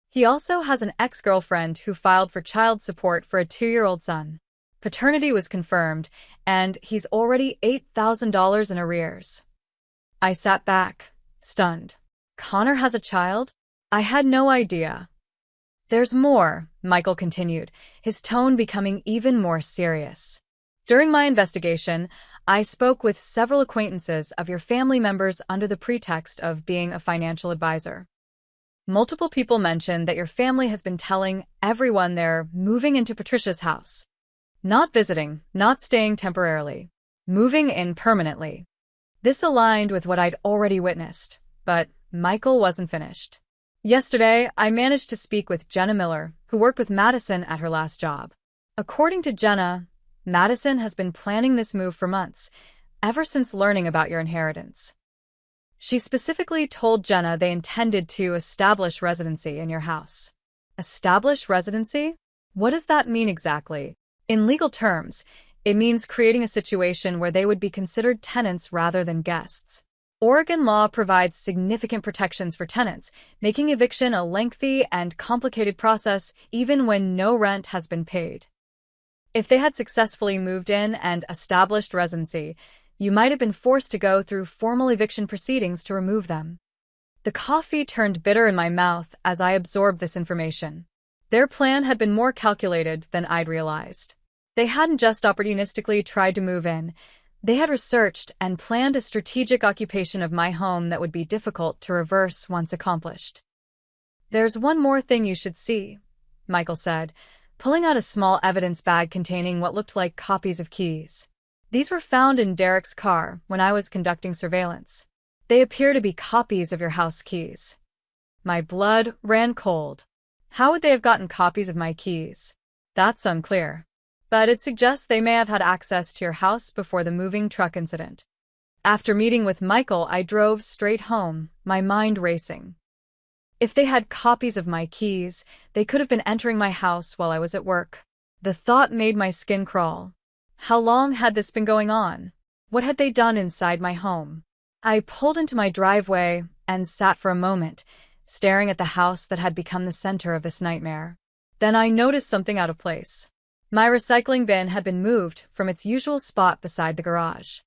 He also has an ex-girlfriend who filed for child support for a 2-year-old son. Paternity was confirmed, and he's already $8,000 in arrears. I sat back, stunned. Connor has a child? I had no idea. "There's more," Michael continued, his tone becoming even more serious. "During my investigation, I spoke with several acquaintances of your family members under the pretext of being a financial advisor. Multiple people mentioned that your family has been telling everyone they're moving into Patricia's house. Not visiting, not staying temporarily. Moving in permanently. This aligned with what I'd already witnessed, but Michael wasn't finished. Yesterday, I managed to speak with Jenna Miller, who worked with Madison at her last job. According to Jenna, Madison has been planning this move for months, ever since learning about your inheritance. She specifically told Jenna they intended to establish residency in your house. Establish residency? What does that mean exactly? In legal terms, it means creating a situation where they would be considered tenants rather than guests. Oregon law provides significant protections for tenants, making eviction a lengthy and complicated process even when no rent has been paid. If they had successfully moved in and established residency, you might have been forced to go through formal eviction proceedings to remove them. The coffee turned bitter in my mouth as I absorbed this information. Their plan had been more calculated than I'd realized. They hadn't just opportunistically tried to move in. They had researched and planned a strategic occupation of my home that would be difficult to reverse once accomplished. "There's one more thing you should see," Michael said, pulling out a small evidence bag containing what looked like copies of keys. "These were found in Derek's car when I was conducting surveillance. They appear to be copies of your house keys." My blood ran cold. How would they have gotten copies of my keys? That's unclear. But it suggests they may have had access to your house before the moving truck incident. After meeting with Michael, I drove straight home, my mind racing. If they had copies of my keys, they could have been entering my house while I was at work. The thought made my skin crawl. How long had this been going on? What had they done inside my home? I pulled into my driveway and sat for a moment, staring at the house that had become the center of this nightmare. Then I noticed something out of place. My recycling bin had been moved from its usual spot beside the garage.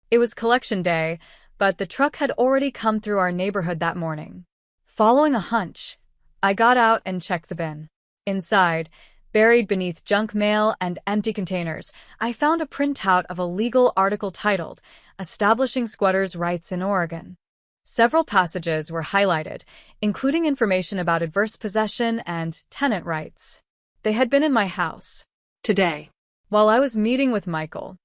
It was collection day, but the truck had already come through our neighborhood that morning. Following a hunch, I got out and checked the bin. Inside, buried beneath junk mail and empty containers, I found a printout of a legal article titled, "Establishing Squatters' Rights in Oregon." Several passages were highlighted, including information about adverse possession and tenant rights. They had been in my house. Today, while I was meeting with Michael,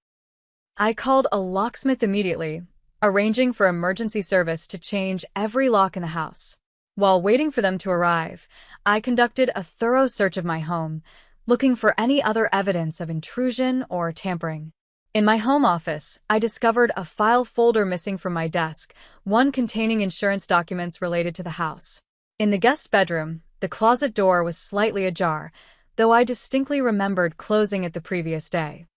I called a locksmith immediately, arranging for emergency service to change every lock in the house. While waiting for them to arrive, I conducted a thorough search of my home, looking for any other evidence of intrusion or tampering. In my home office, I discovered a file folder missing from my desk, one containing insurance documents related to the house. In the guest bedroom, the closet door was slightly ajar, though I distinctly remembered closing it the previous day.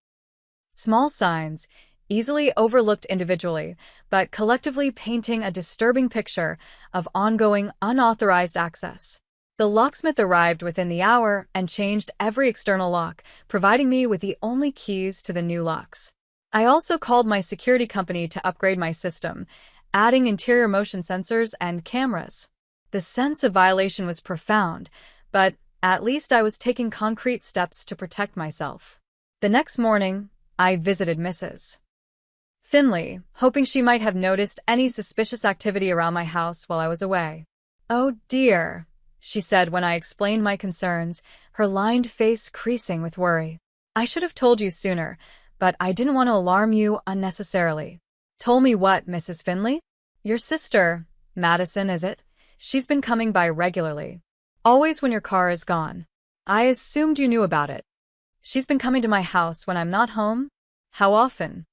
Small signs, easily overlooked individually, but collectively painting a disturbing picture of ongoing unauthorized access. The locksmith arrived within the hour and changed every external lock, providing me with the only keys to the new locks. I also called my security company to upgrade my system, adding interior motion sensors and cameras. The sense of violation was profound, but at least I was taking concrete steps to protect myself. The next morning, I visited Mrs. Finley, hoping she might have noticed any suspicious activity around my house while I was away. "Oh dear," she said when I explained my concerns, her lined face creasing with worry. "I should have told you sooner, but I didn't want to alarm you unnecessarily." "Told me what, Mrs. Finley?" "Your sister, Madison, is it? She's been coming by regularly. Always when your car is gone. I assumed you knew about it. She's been coming to my house when I'm not home?" "How often?"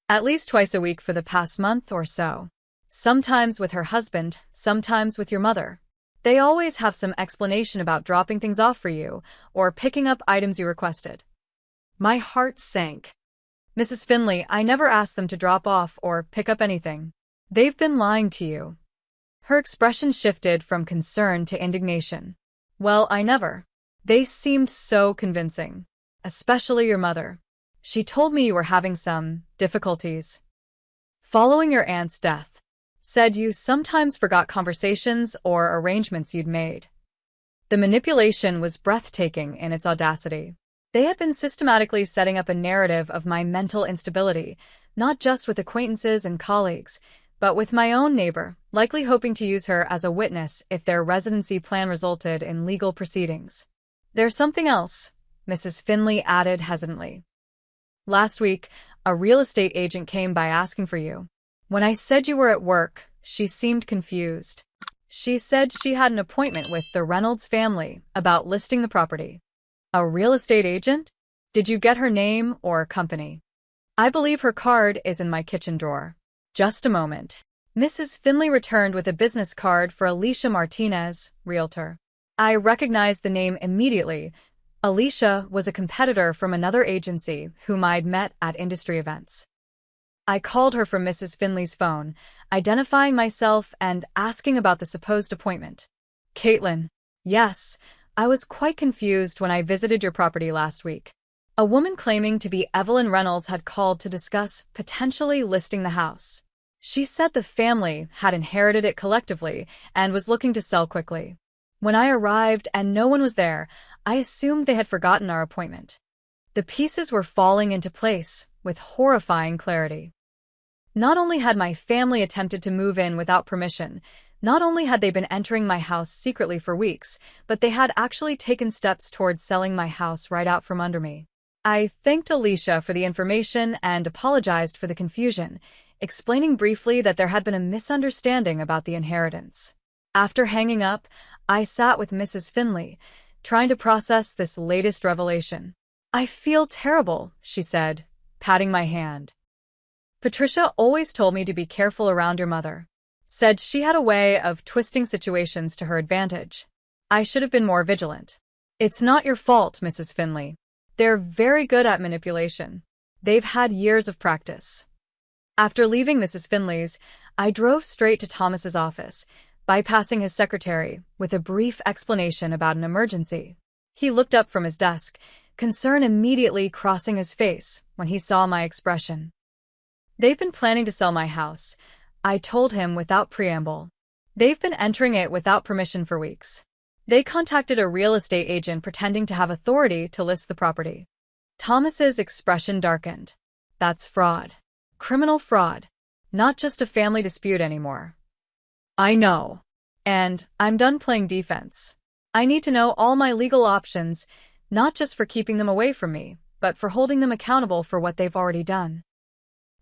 "At least twice a week for the past month or so. Sometimes with her husband, sometimes with your mother. They always have some explanation about dropping things off for you or picking up items you requested." my heart sank. "Mrs. Finley, I never asked them to drop off or pick up anything. They've been lying to you." Her expression shifted from concern to indignation. "Well, I never. They seemed so convincing. Especially your mother. She told me you were having some difficulties following your aunt's death. Said you sometimes forgot conversations or arrangements you'd made." The manipulation was breathtaking in its audacity. They had been systematically setting up a narrative of my mental instability, not just with acquaintances and colleagues, but with my own neighbor, likely hoping to use her as a witness if their residency plan resulted in legal proceedings. There's something else, Mrs. Finley added hesitantly. Last week, a real estate agent came by asking for you. When I said you were at work, she seemed confused. She said she had an appointment with the Reynolds family about listing the property. A real estate agent? Did you get her name or company? I believe her card is in my kitchen drawer. Just a moment. Mrs. Finley returned with a business card for Alicia Martinez, realtor. I recognized the name immediately. Alicia was a competitor from another agency whom I'd met at industry events. I called her from Mrs. Finley's phone, identifying myself and asking about the supposed appointment. Caitlin. Yes, I was quite confused when I visited your property last week. A woman claiming to be Evelyn Reynolds had called to discuss potentially listing the house. She said the family had inherited it collectively and was looking to sell quickly. When I arrived and no one was there, I assumed they had forgotten our appointment. The pieces were falling into place with horrifying clarity. Not only had my family attempted to move in without permission, not only had they been entering my house secretly for weeks, but they had actually taken steps towards selling my house right out from under me. I thanked Alicia for the information and apologized for the confusion, explaining briefly that there had been a misunderstanding about the inheritance. After hanging up, I sat with Mrs. Finley, trying to process this latest revelation. I feel terrible, she said, patting my hand. Patricia always told me to be careful around your mother. Said she had a way of twisting situations to her advantage. I should have been more vigilant. It's not your fault, Mrs. Finley. They're very good at manipulation. They've had years of practice. After leaving Mrs. Finley's, I drove straight to Thomas's office, bypassing his secretary with a brief explanation about an emergency. He looked up from his desk, concern immediately crossing his face when he saw my expression. They've been planning to sell my house, I told him without preamble. They've been entering it without permission for weeks. They contacted a real estate agent pretending to have authority to list the property. Thomas's expression darkened. That's fraud. Criminal fraud. Not just a family dispute anymore. I know. And I'm done playing defense. I need to know all my legal options, not just for keeping them away from me, but for holding them accountable for what they've already done.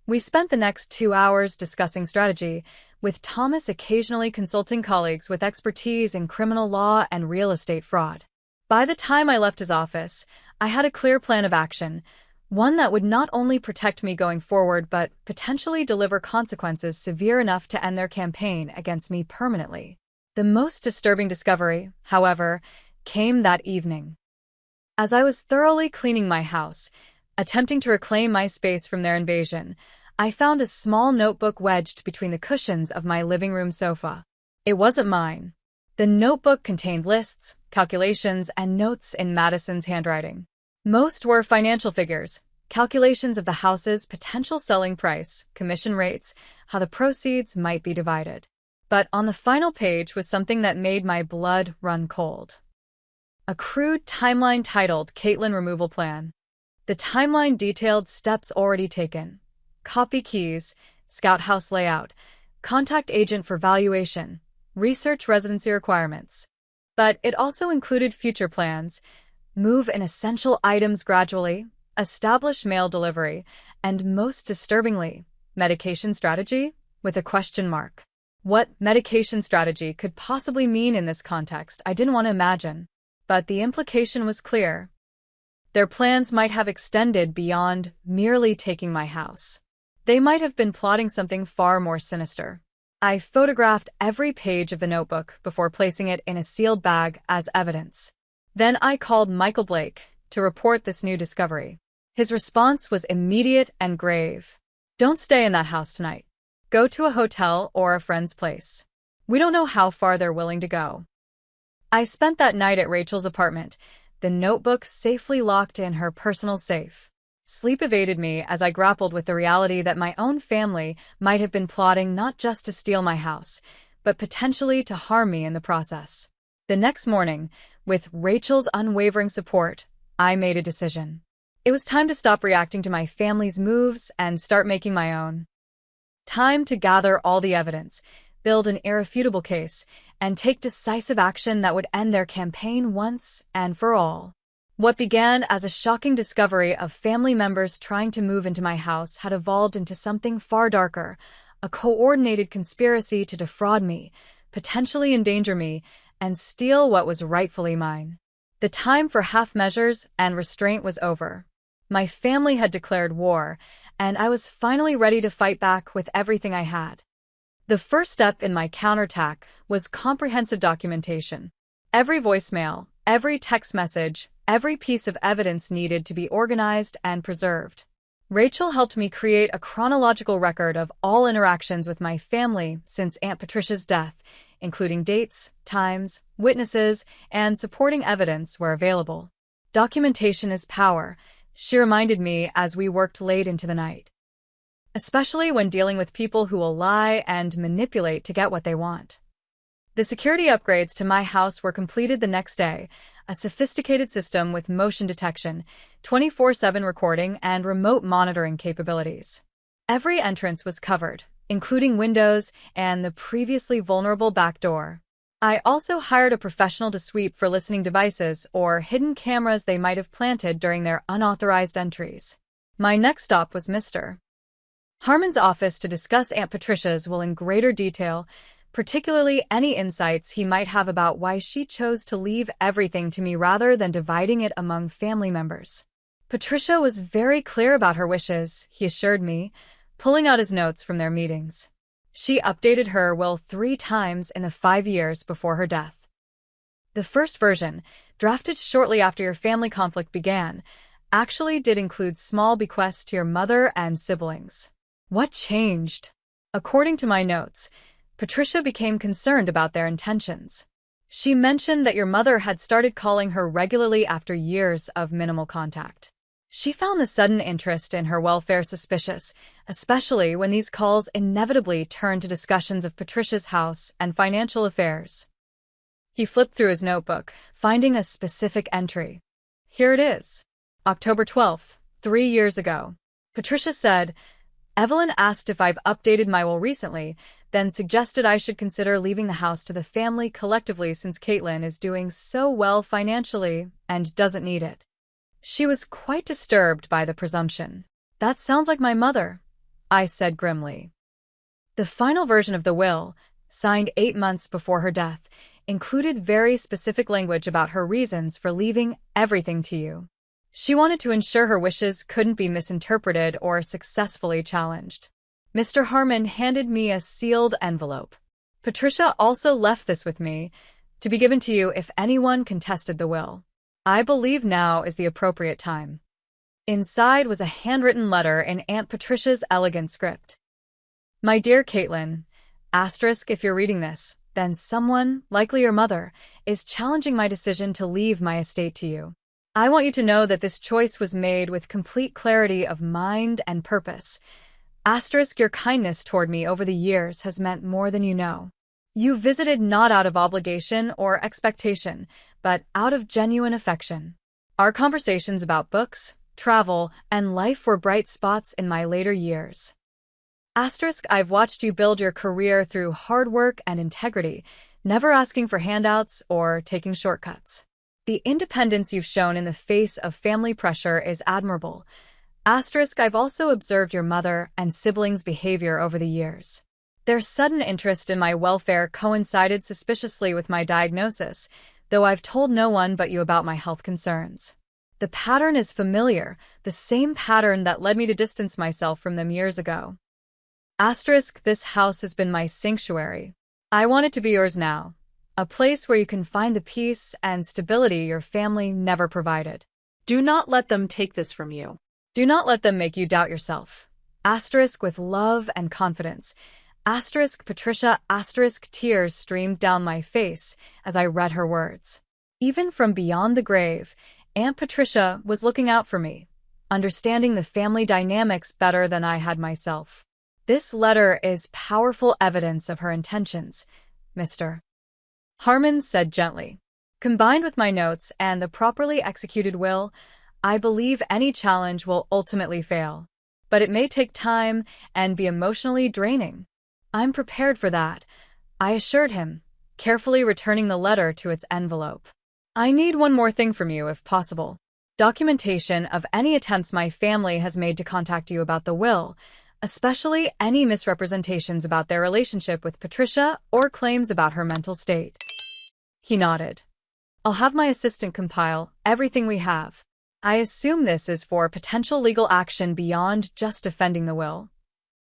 We spent the next 2 hours discussing strategy, with Thomas occasionally consulting colleagues with expertise in criminal law and real estate fraud. By the time I left his office, I had a clear plan of action, one that would not only protect me going forward but potentially deliver consequences severe enough to end their campaign against me permanently. The most disturbing discovery, however, came that evening. As I was thoroughly cleaning my house, attempting to reclaim my space from their invasion, I found a small notebook wedged between the cushions of my living room sofa. It wasn't mine. The notebook contained lists, calculations, and notes in Madison's handwriting. Most were financial figures, calculations of the house's potential selling price, commission rates, how the proceeds might be divided. But on the final page was something that made my blood run cold. A crude timeline titled Caitlin Removal Plan. The timeline detailed steps already taken. Copy keys, scout house layout, contact agent for valuation, research residency requirements. But it also included future plans, move in essential items gradually, establish mail delivery, and most disturbingly, medication strategy with a question mark. What medication strategy could possibly mean in this context, I didn't want to imagine. But the implication was clear. Their plans might have extended beyond merely taking my house. They might have been plotting something far more sinister. I photographed every page of the notebook before placing it in a sealed bag as evidence. Then I called Michael Blake to report this new discovery. His response was immediate and grave. Don't stay in that house tonight. Go to a hotel or a friend's place. We don't know how far they're willing to go. I spent that night at Rachel's apartment, the notebook safely locked in her personal safe. Sleep evaded me as I grappled with the reality that my own family might have been plotting not just to steal my house, but potentially to harm me in the process. The next morning, with Rachel's unwavering support, I made a decision. It was time to stop reacting to my family's moves and start making my own. Time to gather all the evidence, build an irrefutable case, and take decisive action that would end their campaign once and for all. What began as a shocking discovery of family members trying to move into my house had evolved into something far darker, a coordinated conspiracy to defraud me, potentially endanger me, and steal what was rightfully mine. The time for half measures and restraint was over. My family had declared war, and I was finally ready to fight back with everything I had. The first step in my counterattack was comprehensive documentation. Every voicemail, every text message, every piece of evidence needed to be organized and preserved. Rachel helped me create a chronological record of all interactions with my family since Aunt Patricia's death, including dates, times, witnesses, and supporting evidence where available. Documentation is power, she reminded me as we worked late into the night. Especially when dealing with people who will lie and manipulate to get what they want. The security upgrades to my house were completed the next day, a sophisticated system with motion detection, 24/7 recording, and remote monitoring capabilities. Every entrance was covered, including windows and the previously vulnerable back door. I also hired a professional to sweep for listening devices or hidden cameras they might have planted during their unauthorized entries. My next stop was Mr. Harmon's office to discuss Aunt Patricia's will in greater detail, particularly any insights he might have about why she chose to leave everything to me rather than dividing it among family members. Patricia was very clear about her wishes, he assured me, pulling out his notes from their meetings. She updated her will 3 times in the 5 years before her death. The first version, drafted shortly after your family conflict began, actually did include small bequests to your mother and siblings. What changed? According to my notes, Patricia became concerned about their intentions. She mentioned that your mother had started calling her regularly after years of minimal contact. She found the sudden interest in her welfare suspicious, especially when these calls inevitably turned to discussions of Patricia's house and financial affairs. He flipped through his notebook, finding a specific entry. Here it is. October 12th, 3 years ago. Patricia said, Evelyn asked if I've updated my will recently, then suggested I should consider leaving the house to the family collectively since Caitlin is doing so well financially and doesn't need it. She was quite disturbed by the presumption. That sounds like my mother, I said grimly. The final version of the will, signed 8 months before her death, included very specific language about her reasons for leaving everything to you. She wanted to ensure her wishes couldn't be misinterpreted or successfully challenged. Mr. Harmon handed me a sealed envelope. Patricia also left this with me, to be given to you if anyone contested the will. I believe now is the appropriate time. Inside was a handwritten letter in Aunt Patricia's elegant script. My dear Caitlin, asterisk if you're reading this, then someone, likely your mother, is challenging my decision to leave my estate to you. I want you to know that this choice was made with complete clarity of mind and purpose. Asterisk your kindness toward me over the years has meant more than you know. You visited not out of obligation or expectation, but out of genuine affection. Our conversations about books, travel, and life were bright spots in my later years. Asterisk I've watched you build your career through hard work and integrity, never asking for handouts or taking shortcuts. The independence you've shown in the face of family pressure is admirable. Asterisk I've also observed your mother and siblings' behavior over the years. Their sudden interest in my welfare coincided suspiciously with my diagnosis, though I've told no one but you about my health concerns. The pattern is familiar, the same pattern that led me to distance myself from them years ago. Asterisk this house has been my sanctuary. I want it to be yours now. A place where you can find the peace and stability your family never provided. Do not let them take this from you. Do not let them make you doubt yourself. Asterisk with love and confidence. Asterisk Patricia. Asterisk tears streamed down my face as I read her words. Even from beyond the grave, Aunt Patricia was looking out for me, understanding the family dynamics better than I had myself. This letter is powerful evidence of her intentions, Mr. Harmon said gently. Combined with my notes and the properly executed will, I believe any challenge will ultimately fail. but it may take time and be emotionally draining. I'm prepared for that, I assured him, carefully returning the letter to its envelope. I need one more thing from you, if possible. Documentation of any attempts my family has made to contact you about the will, especially any misrepresentations about their relationship with Patricia or claims about her mental state. He nodded. I'll have my assistant compile everything we have. I assume this is for potential legal action beyond just defending the will.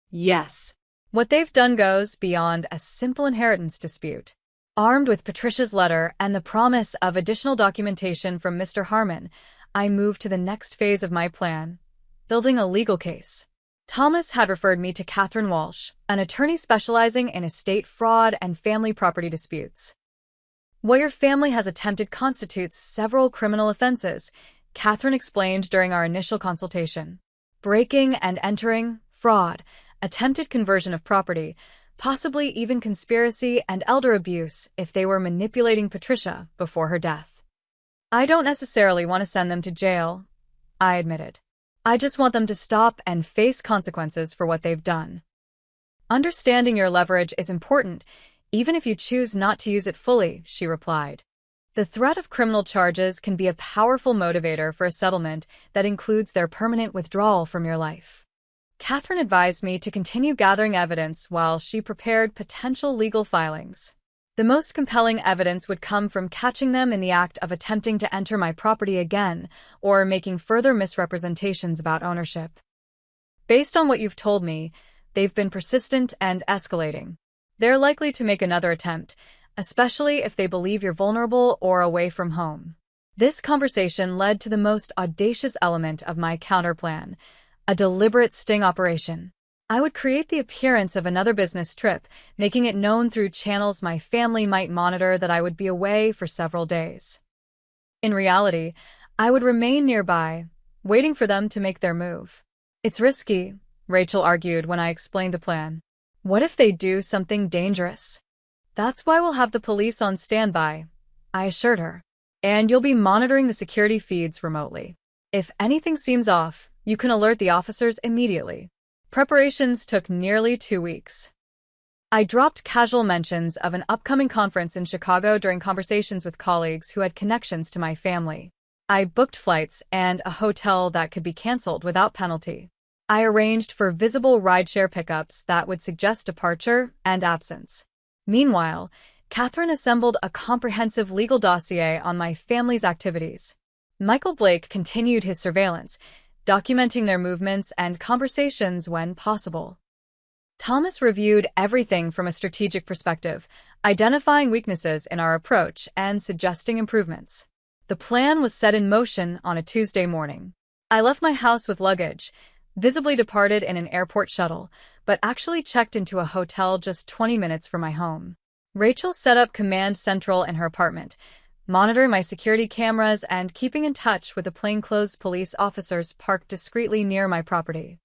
Yes. What they've done goes beyond a simple inheritance dispute. Armed with Patricia's letter and the promise of additional documentation from Mr. Harmon, I moved to the next phase of my plan, building a legal case. Thomas had referred me to Catherine Walsh, an attorney specializing in estate fraud and family property disputes. What your family has attempted constitutes several criminal offenses, Catherine explained during our initial consultation. Breaking and entering, fraud, attempted conversion of property, possibly even conspiracy and elder abuse if they were manipulating Patricia before her death. I don't necessarily want to send them to jail, I admitted. I just want them to stop and face consequences for what they've done. Understanding your leverage is important, even if you choose not to use it fully, she replied. The threat of criminal charges can be a powerful motivator for a settlement that includes their permanent withdrawal from your life. Catherine advised me to continue gathering evidence while she prepared potential legal filings. The most compelling evidence would come from catching them in the act of attempting to enter my property again or making further misrepresentations about ownership. Based on what you've told me, they've been persistent and escalating. They're likely to make another attempt, especially if they believe you're vulnerable or away from home. This conversation led to the most audacious element of my counterplan, a deliberate sting operation. I would create the appearance of another business trip, making it known through channels my family might monitor that I would be away for several days. In reality, I would remain nearby, waiting for them to make their move. It's risky, Rachel argued when I explained the plan. What if they do something dangerous? That's why we'll have the police on standby, I assured her. And you'll be monitoring the security feeds remotely. If anything seems off, you can alert the officers immediately. Preparations took nearly 2 weeks. I dropped casual mentions of an upcoming conference in Chicago during conversations with colleagues who had connections to my family. I booked flights and a hotel that could be canceled without penalty. I arranged for visible rideshare pickups that would suggest departure and absence. Meanwhile, Catherine assembled a comprehensive legal dossier on my family's activities. Michael Blake continued his surveillance, documenting their movements and conversations when possible. Thomas reviewed everything from a strategic perspective, identifying weaknesses in our approach and suggesting improvements. The plan was set in motion on a Tuesday morning. I left my house with luggage, visibly departed in an airport shuttle, but actually checked into a hotel just 20 minutes from my home. Rachel set up command central in her apartment, monitoring my security cameras and keeping in touch with the plainclothes police officers parked discreetly near my property.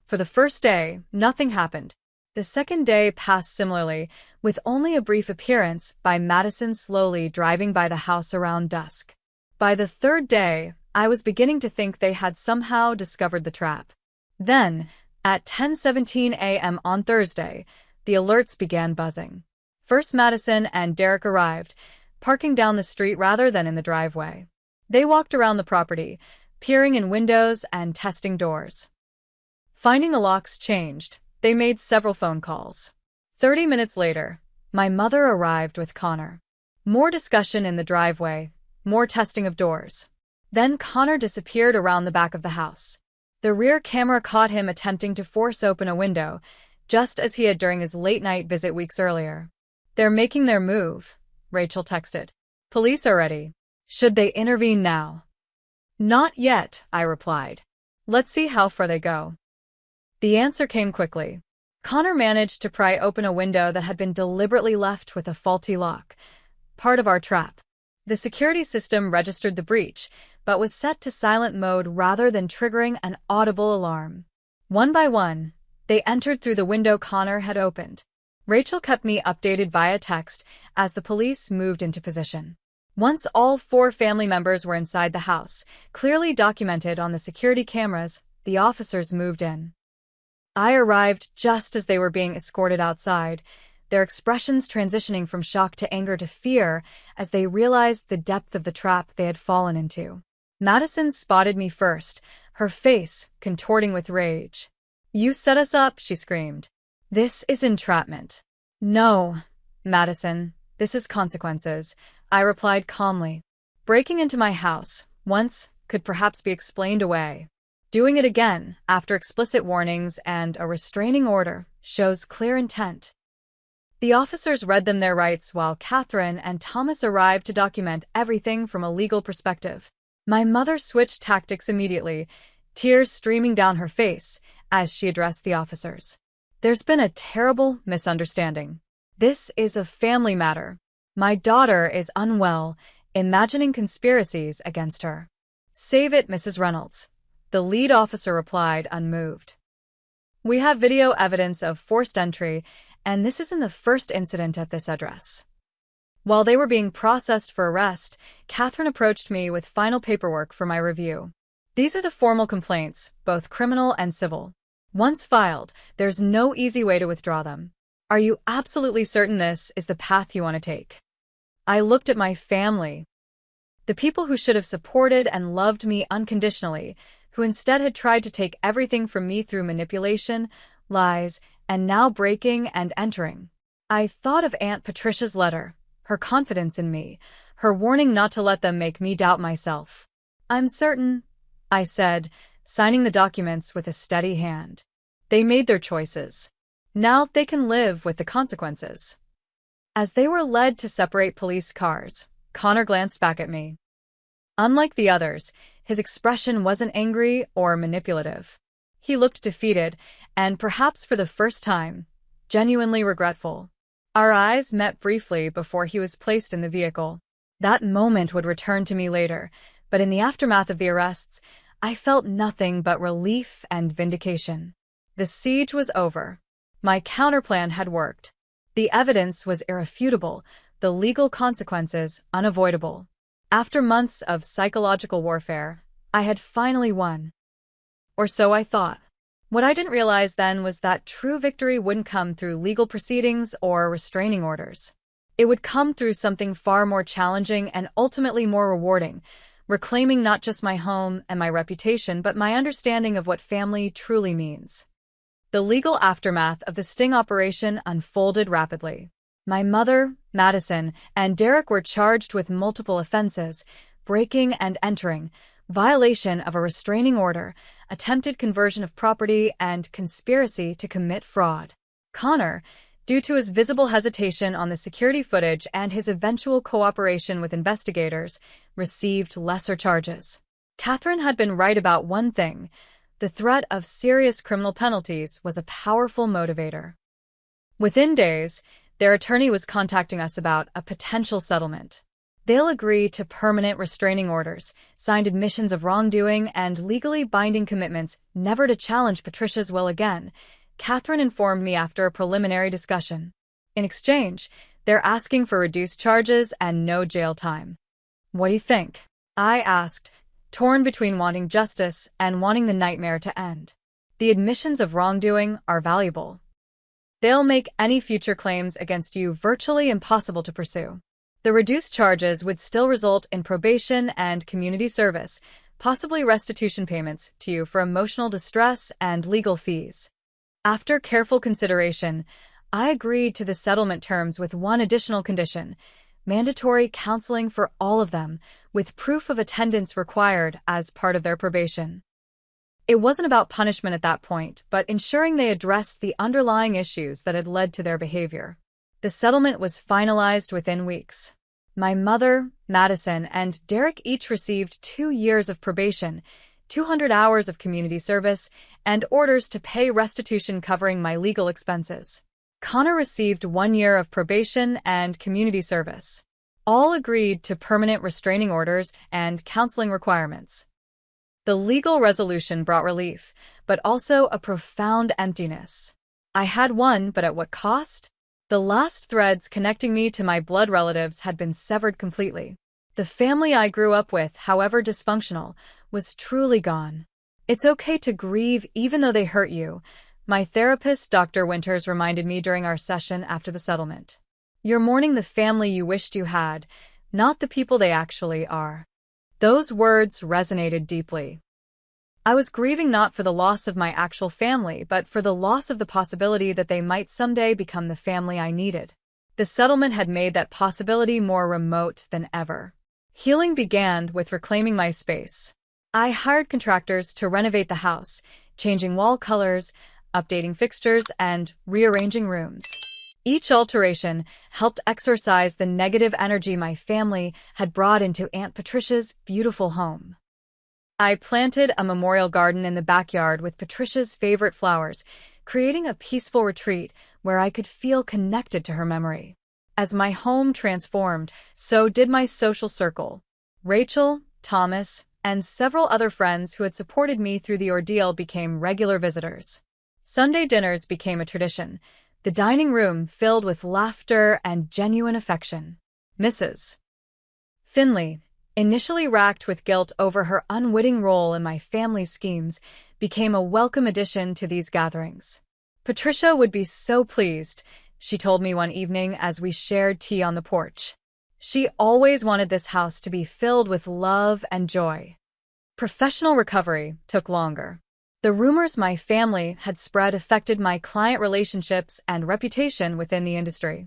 For the first day, nothing happened. The second day passed similarly, with only a brief appearance by Madison slowly driving by the house around dusk. By the third day, I was beginning to think they had somehow discovered the trap. Then, at 10:17 a.m. on Thursday, the alerts began buzzing. First Madison and Derek arrived, parking down the street rather than in the driveway. They walked around the property, peering in windows and testing doors. Finding the locks changed, they made several phone calls. 30 minutes later, my mother arrived with Connor. More discussion in the driveway, more testing of doors. Then Connor disappeared around the back of the house. The rear camera caught him attempting to force open a window, just as he had during his late-night visit weeks earlier. They're making their move, Rachel texted. Police are ready. Should they intervene now? Not yet, I replied. Let's see how far they go. The answer came quickly. Connor managed to pry open a window that had been deliberately left with a faulty lock, part of our trap. The security system registered the breach, but was set to silent mode rather than triggering an audible alarm. One by one, they entered through the window Connor had opened. Rachel kept me updated via text as the police moved into position. Once all 4 family members were inside the house, clearly documented on the security cameras, the officers moved in. I arrived just as they were being escorted outside, their expressions transitioning from shock to anger to fear as they realized the depth of the trap they had fallen into. Madison spotted me first, her face contorting with rage. "You set us up," she screamed. "This is entrapment." "No, Madison, this is consequences," I replied calmly. "Breaking into my house once could perhaps be explained away. Doing it again, after explicit warnings and a restraining order, shows clear intent." The officers read them their rights while Catherine and Thomas arrived to document everything from a legal perspective. My mother switched tactics immediately, tears streaming down her face as she addressed the officers. "There's been a terrible misunderstanding. This is a family matter. My daughter is unwell, imagining conspiracies against her." "Save it, Mrs. Reynolds," the lead officer replied, unmoved. "We have video evidence of forced entry, and this isn't the first incident at this address." While they were being processed for arrest, Catherine approached me with final paperwork for my review. "These are the formal complaints, both criminal and civil. Once filed, there's no easy way to withdraw them. Are you absolutely certain this is the path you want to take?" I looked at my family. The people who should have supported and loved me unconditionally, who instead had tried to take everything from me through manipulation, lies, and now breaking and entering. I thought of Aunt Patricia's letter, her confidence in me, her warning not to let them make me doubt myself. "I'm certain," I said, signing the documents with a steady hand. They made their choices. Now they can live with the consequences. As they were led to separate police cars, Connor glanced back at me. Unlike the others, his expression wasn't angry or manipulative. He looked defeated, and perhaps for the first time, genuinely regretful. Our eyes met briefly before he was placed in the vehicle. That moment would return to me later, but in the aftermath of the arrests, I felt nothing but relief and vindication. The siege was over. My counterplan had worked. The evidence was irrefutable, the legal consequences unavoidable. After months of psychological warfare, I had finally won. Or so I thought. What I didn't realize then was that true victory wouldn't come through legal proceedings or restraining orders. It would come through something far more challenging and ultimately more rewarding, reclaiming not just my home and my reputation, but my understanding of what family truly means. The legal aftermath of the sting operation unfolded rapidly. My mother, Madison, and Derek were charged with multiple offenses: breaking and entering, violation of a restraining order, attempted conversion of property, and conspiracy to commit fraud. Connor, due to his visible hesitation on the security footage and his eventual cooperation with investigators, received lesser charges. Catherine had been right about one thing: the threat of serious criminal penalties was a powerful motivator. Within days, their attorney was contacting us about a potential settlement. They'll agree to permanent restraining orders, signed admissions of wrongdoing, and legally binding commitments never to challenge Patricia's will again, Catherine informed me after a preliminary discussion. In exchange, they're asking for reduced charges and no jail time. "What do you think?" I asked, torn between wanting justice and wanting the nightmare to end. "The admissions of wrongdoing are valuable. They'll make any future claims against you virtually impossible to pursue. The reduced charges would still result in probation and community service, possibly restitution payments to you for emotional distress and legal fees." After careful consideration, I agreed to the settlement terms with one additional condition: mandatory counseling for all of them, with proof of attendance required as part of their probation. It wasn't about punishment at that point, but ensuring they addressed the underlying issues that had led to their behavior. The settlement was finalized within weeks. My mother, Madison, and Derek each received 2 years of probation, 200 hours of community service, and orders to pay restitution covering my legal expenses. Connor received 1 year of probation and community service. All agreed to permanent restraining orders and counseling requirements. The legal resolution brought relief, but also a profound emptiness. I had won, but at what cost? The last threads connecting me to my blood relatives had been severed completely. The family I grew up with, however dysfunctional, was truly gone. It's okay to grieve even though they hurt you, my therapist, Dr. Winters, reminded me during our session after the settlement. You're mourning the family you wished you had, not the people they actually are. Those words resonated deeply. I was grieving not for the loss of my actual family, but for the loss of the possibility that they might someday become the family I needed. The settlement had made that possibility more remote than ever. Healing began with reclaiming my space. I hired contractors to renovate the house, changing wall colors, updating fixtures, and rearranging rooms. Each alteration helped exorcise the negative energy my family had brought into Aunt Patricia's beautiful home. I planted a memorial garden in the backyard with Patricia's favorite flowers, creating a peaceful retreat where I could feel connected to her memory. As my home transformed, so did my social circle. Rachel, Thomas, and several other friends who had supported me through the ordeal became regular visitors. Sunday dinners became a tradition, the dining room filled with laughter and genuine affection. Mrs. Finley, initially racked with guilt over her unwitting role in my family's schemes, became a welcome addition to these gatherings. Patricia would be so pleased, she told me one evening as we shared tea on the porch. She always wanted this house to be filled with love and joy. Professional recovery took longer. The rumors my family had spread affected my client relationships and reputation within the industry.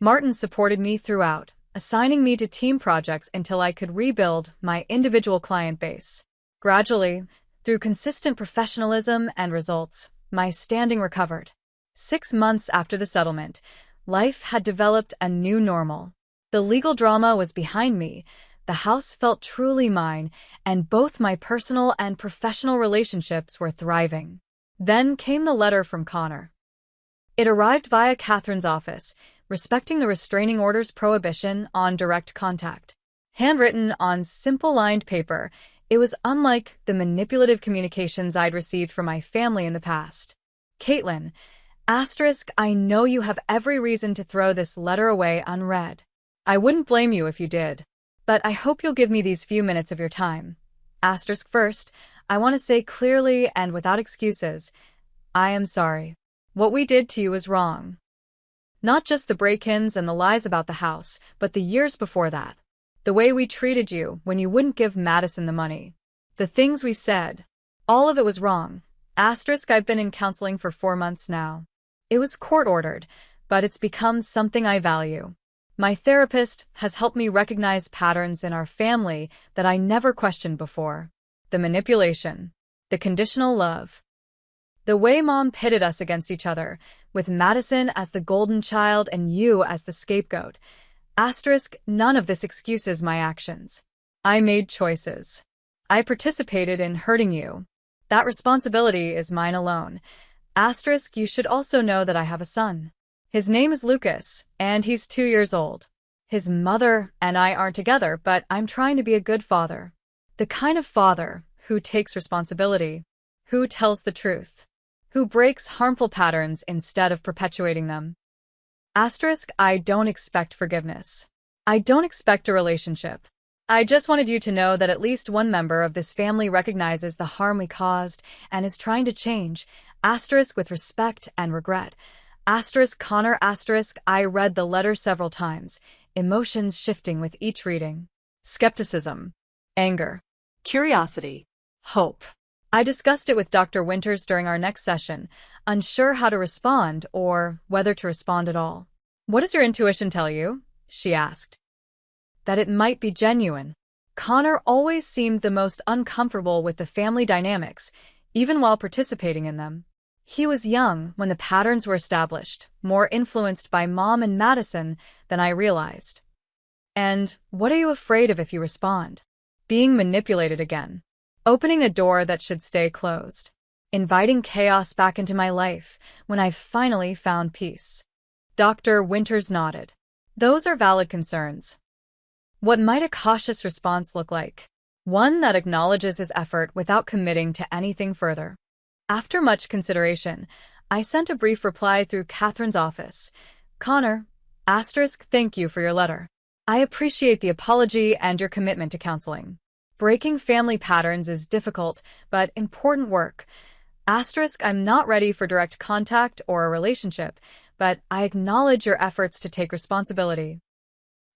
Martin supported me throughout, assigning me to team projects until I could rebuild my individual client base. Gradually, through consistent professionalism and results, my standing recovered. 6 months after the settlement, life had developed a new normal. The legal drama was behind me, the house felt truly mine, and both my personal and professional relationships were thriving. Then came the letter from Connor. It arrived via Catherine's office, respecting the restraining order's prohibition on direct contact. Handwritten on simple lined paper, it was unlike the manipulative communications I'd received from my family in the past. Caitlin, I know you have every reason to throw this letter away unread. I wouldn't blame you if you did. But I hope you'll give me these few minutes of your time. First, I want to say clearly and without excuses, I am sorry. What we did to you was wrong. Not just the break-ins and the lies about the house, but the years before that. The way we treated you when you wouldn't give Madison the money. The things we said. All of it was wrong. I've been in counseling for 4 months now. It was court-ordered, but it's become something I value. My therapist has helped me recognize patterns in our family that I never questioned before. The manipulation. The conditional love. The way Mom pitted us against each other, with Madison as the golden child and you as the scapegoat. None of this excuses my actions. I made choices. I participated in hurting you. That responsibility is mine alone. You should also know that I have a son. His name is Lucas, and he's 2 years old. His mother and I aren't together, but I'm trying to be a good father. The kind of father who takes responsibility, who tells the truth, who breaks harmful patterns instead of perpetuating them. I don't expect forgiveness. I don't expect a relationship. I just wanted you to know that at least one member of this family recognizes the harm we caused and is trying to change, with respect and regret. Connor, I read the letter several times, emotions shifting with each reading. Skepticism, anger, Curiosity. hope. I discussed it with Dr. Winters during our next session, unsure how to respond or whether to respond at all. What does your intuition tell you? She asked. That it might be genuine. Connor always seemed the most uncomfortable with the family dynamics, even while participating in them. He was young when the patterns were established, more influenced by Mom and Madison than I realized. And what are you afraid of if you respond? Being manipulated again. Opening a door that should stay closed. Inviting chaos back into my life when I've finally found peace. Dr. Winters nodded. Those are valid concerns. What might a cautious response look like? One that acknowledges his effort without committing to anything further. After much consideration, I sent a brief reply through Catherine's office. Connor, thank you for your letter. I appreciate the apology and your commitment to counseling. Breaking family patterns is difficult, but important work. Asterisk, I'm not ready for direct contact or a relationship, but I acknowledge your efforts to take responsibility.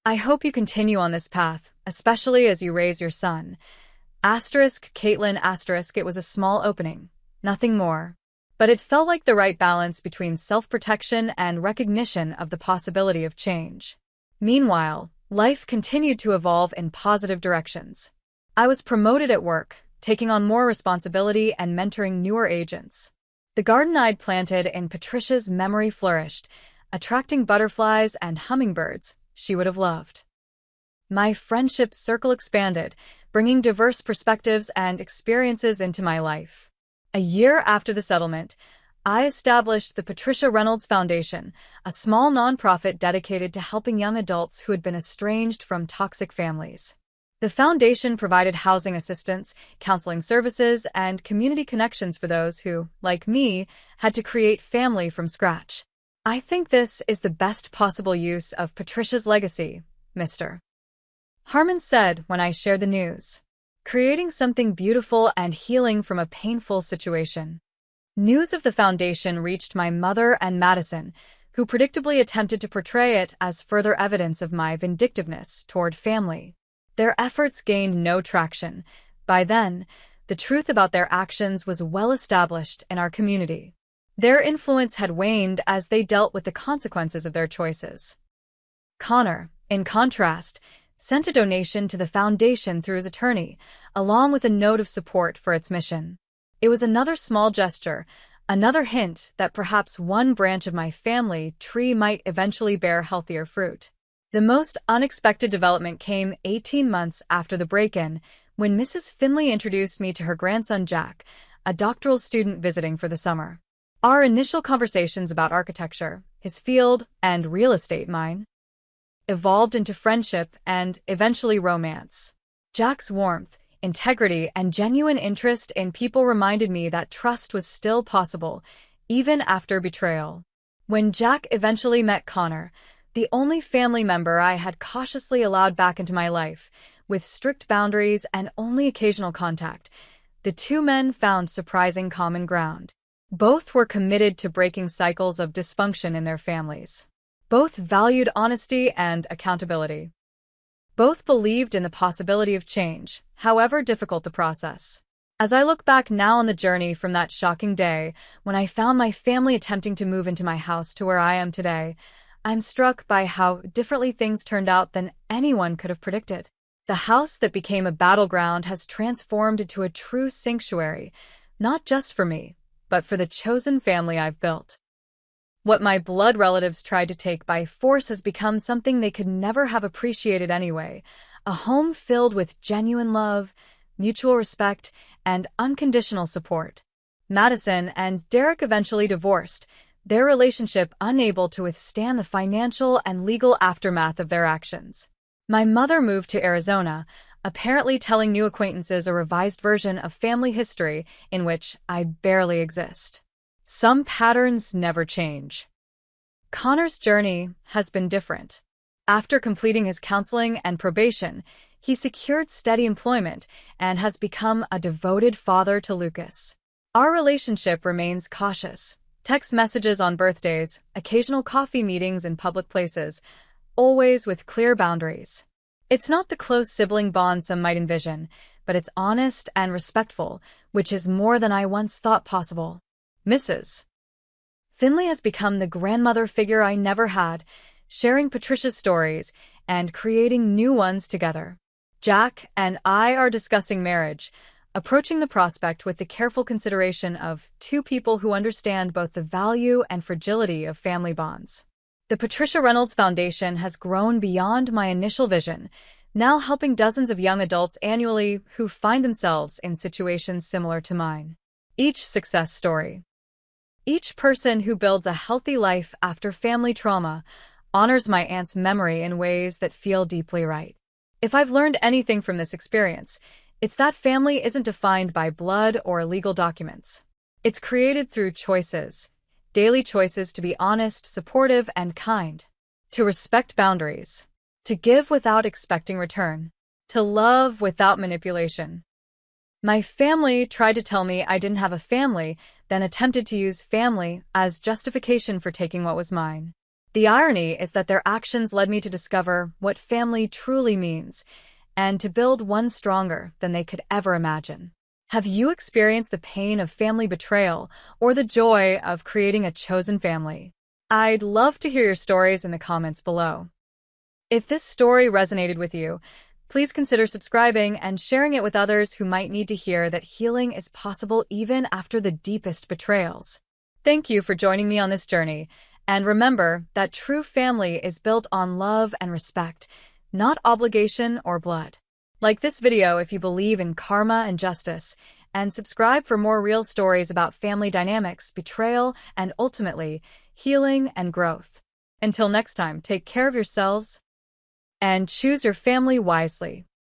I hope you continue on this path, especially as you raise your son. Asterisk, Caitlin, asterisk, it was a small opening. Nothing more. But it felt like the right balance between self-protection and recognition of the possibility of change. Meanwhile, life continued to evolve in positive directions. I was promoted at work, taking on more responsibility and mentoring newer agents. The garden I'd planted in Patricia's memory flourished, attracting butterflies and hummingbirds she would have loved. My friendship circle expanded, bringing diverse perspectives and experiences into my life. A year after the settlement, I established the Patricia Reynolds Foundation, a small nonprofit dedicated to helping young adults who had been estranged from toxic families. The foundation provided housing assistance, counseling services, and community connections for those who, like me, had to create family from scratch. I think this is the best possible use of Patricia's legacy, Mr. Harmon said when I shared the news. Creating something beautiful and healing from a painful situation. News of the foundation reached my mother and Madison, who predictably attempted to portray it as further evidence of my vindictiveness toward family. Their efforts gained no traction. By then, the truth about their actions was well established in our community. Their influence had waned as they dealt with the consequences of their choices. Connor, in contrast, sent a donation to the foundation through his attorney, along with a note of support for its mission. It was another small gesture, another hint that perhaps one branch of my family tree might eventually bear healthier fruit. The most unexpected development came 18 months after the break-in, when Mrs. Finley introduced me to her grandson Jack, a doctoral student visiting for the summer. Our initial conversations about architecture, his field, and real estate mine, evolved into friendship and, eventually, romance. Jack's warmth, integrity, and genuine interest in people reminded me that trust was still possible, even after betrayal. When Jack eventually met Connor, the only family member I had cautiously allowed back into my life, with strict boundaries and only occasional contact, the two men found surprising common ground. Both were committed to breaking cycles of dysfunction in their families. Both valued honesty and accountability. Both believed in the possibility of change, however difficult the process. As I look back now on the journey from that shocking day, when I found my family attempting to move into my house to where I am today, I'm struck by how differently things turned out than anyone could have predicted. The house that became a battleground has transformed into a true sanctuary, not just for me, but for the chosen family I've built. What my blood relatives tried to take by force has become something they could never have appreciated anyway, a home filled with genuine love, mutual respect, and unconditional support. Madison and Derek eventually divorced, their relationship unable to withstand the financial and legal aftermath of their actions. My mother moved to Arizona, apparently telling new acquaintances a revised version of family history in which I barely exist. Some patterns never change. Connor's journey has been different. After completing his counseling and probation, he secured steady employment and has become a devoted father to Lucas. Our relationship remains cautious. Text messages on birthdays, occasional coffee meetings in public places, always with clear boundaries. It's not the close sibling bond some might envision, but it's honest and respectful, which is more than I once thought possible. Mrs. Finley has become the grandmother figure I never had, sharing Patricia's stories and creating new ones together. Jack and I are discussing marriage, approaching the prospect with the careful consideration of two people who understand both the value and fragility of family bonds. The Patricia Reynolds Foundation has grown beyond my initial vision, now helping dozens of young adults annually who find themselves in situations similar to mine. Each success story, each person who builds a healthy life after family trauma, honors my aunt's memory in ways that feel deeply right. If I've learned anything from this experience, it's that family isn't defined by blood or legal documents. It's created through choices, daily choices to be honest, supportive, and kind, to respect boundaries, to give without expecting return, to love without manipulation. My family tried to tell me I didn't have a family, then attempted to use family as justification for taking what was mine. The irony is that their actions led me to discover what family truly means and to build one stronger than they could ever imagine. Have you experienced the pain of family betrayal or the joy of creating a chosen family? I'd love to hear your stories in the comments below. If this story resonated with you, please consider subscribing and sharing it with others who might need to hear that healing is possible even after the deepest betrayals. Thank you for joining me on this journey, and remember that true family is built on love and respect, not obligation or blood. Like this video if you believe in karma and justice, and subscribe for more real stories about family dynamics, betrayal, and ultimately, healing and growth. Until next time, take care of yourselves and choose your family wisely.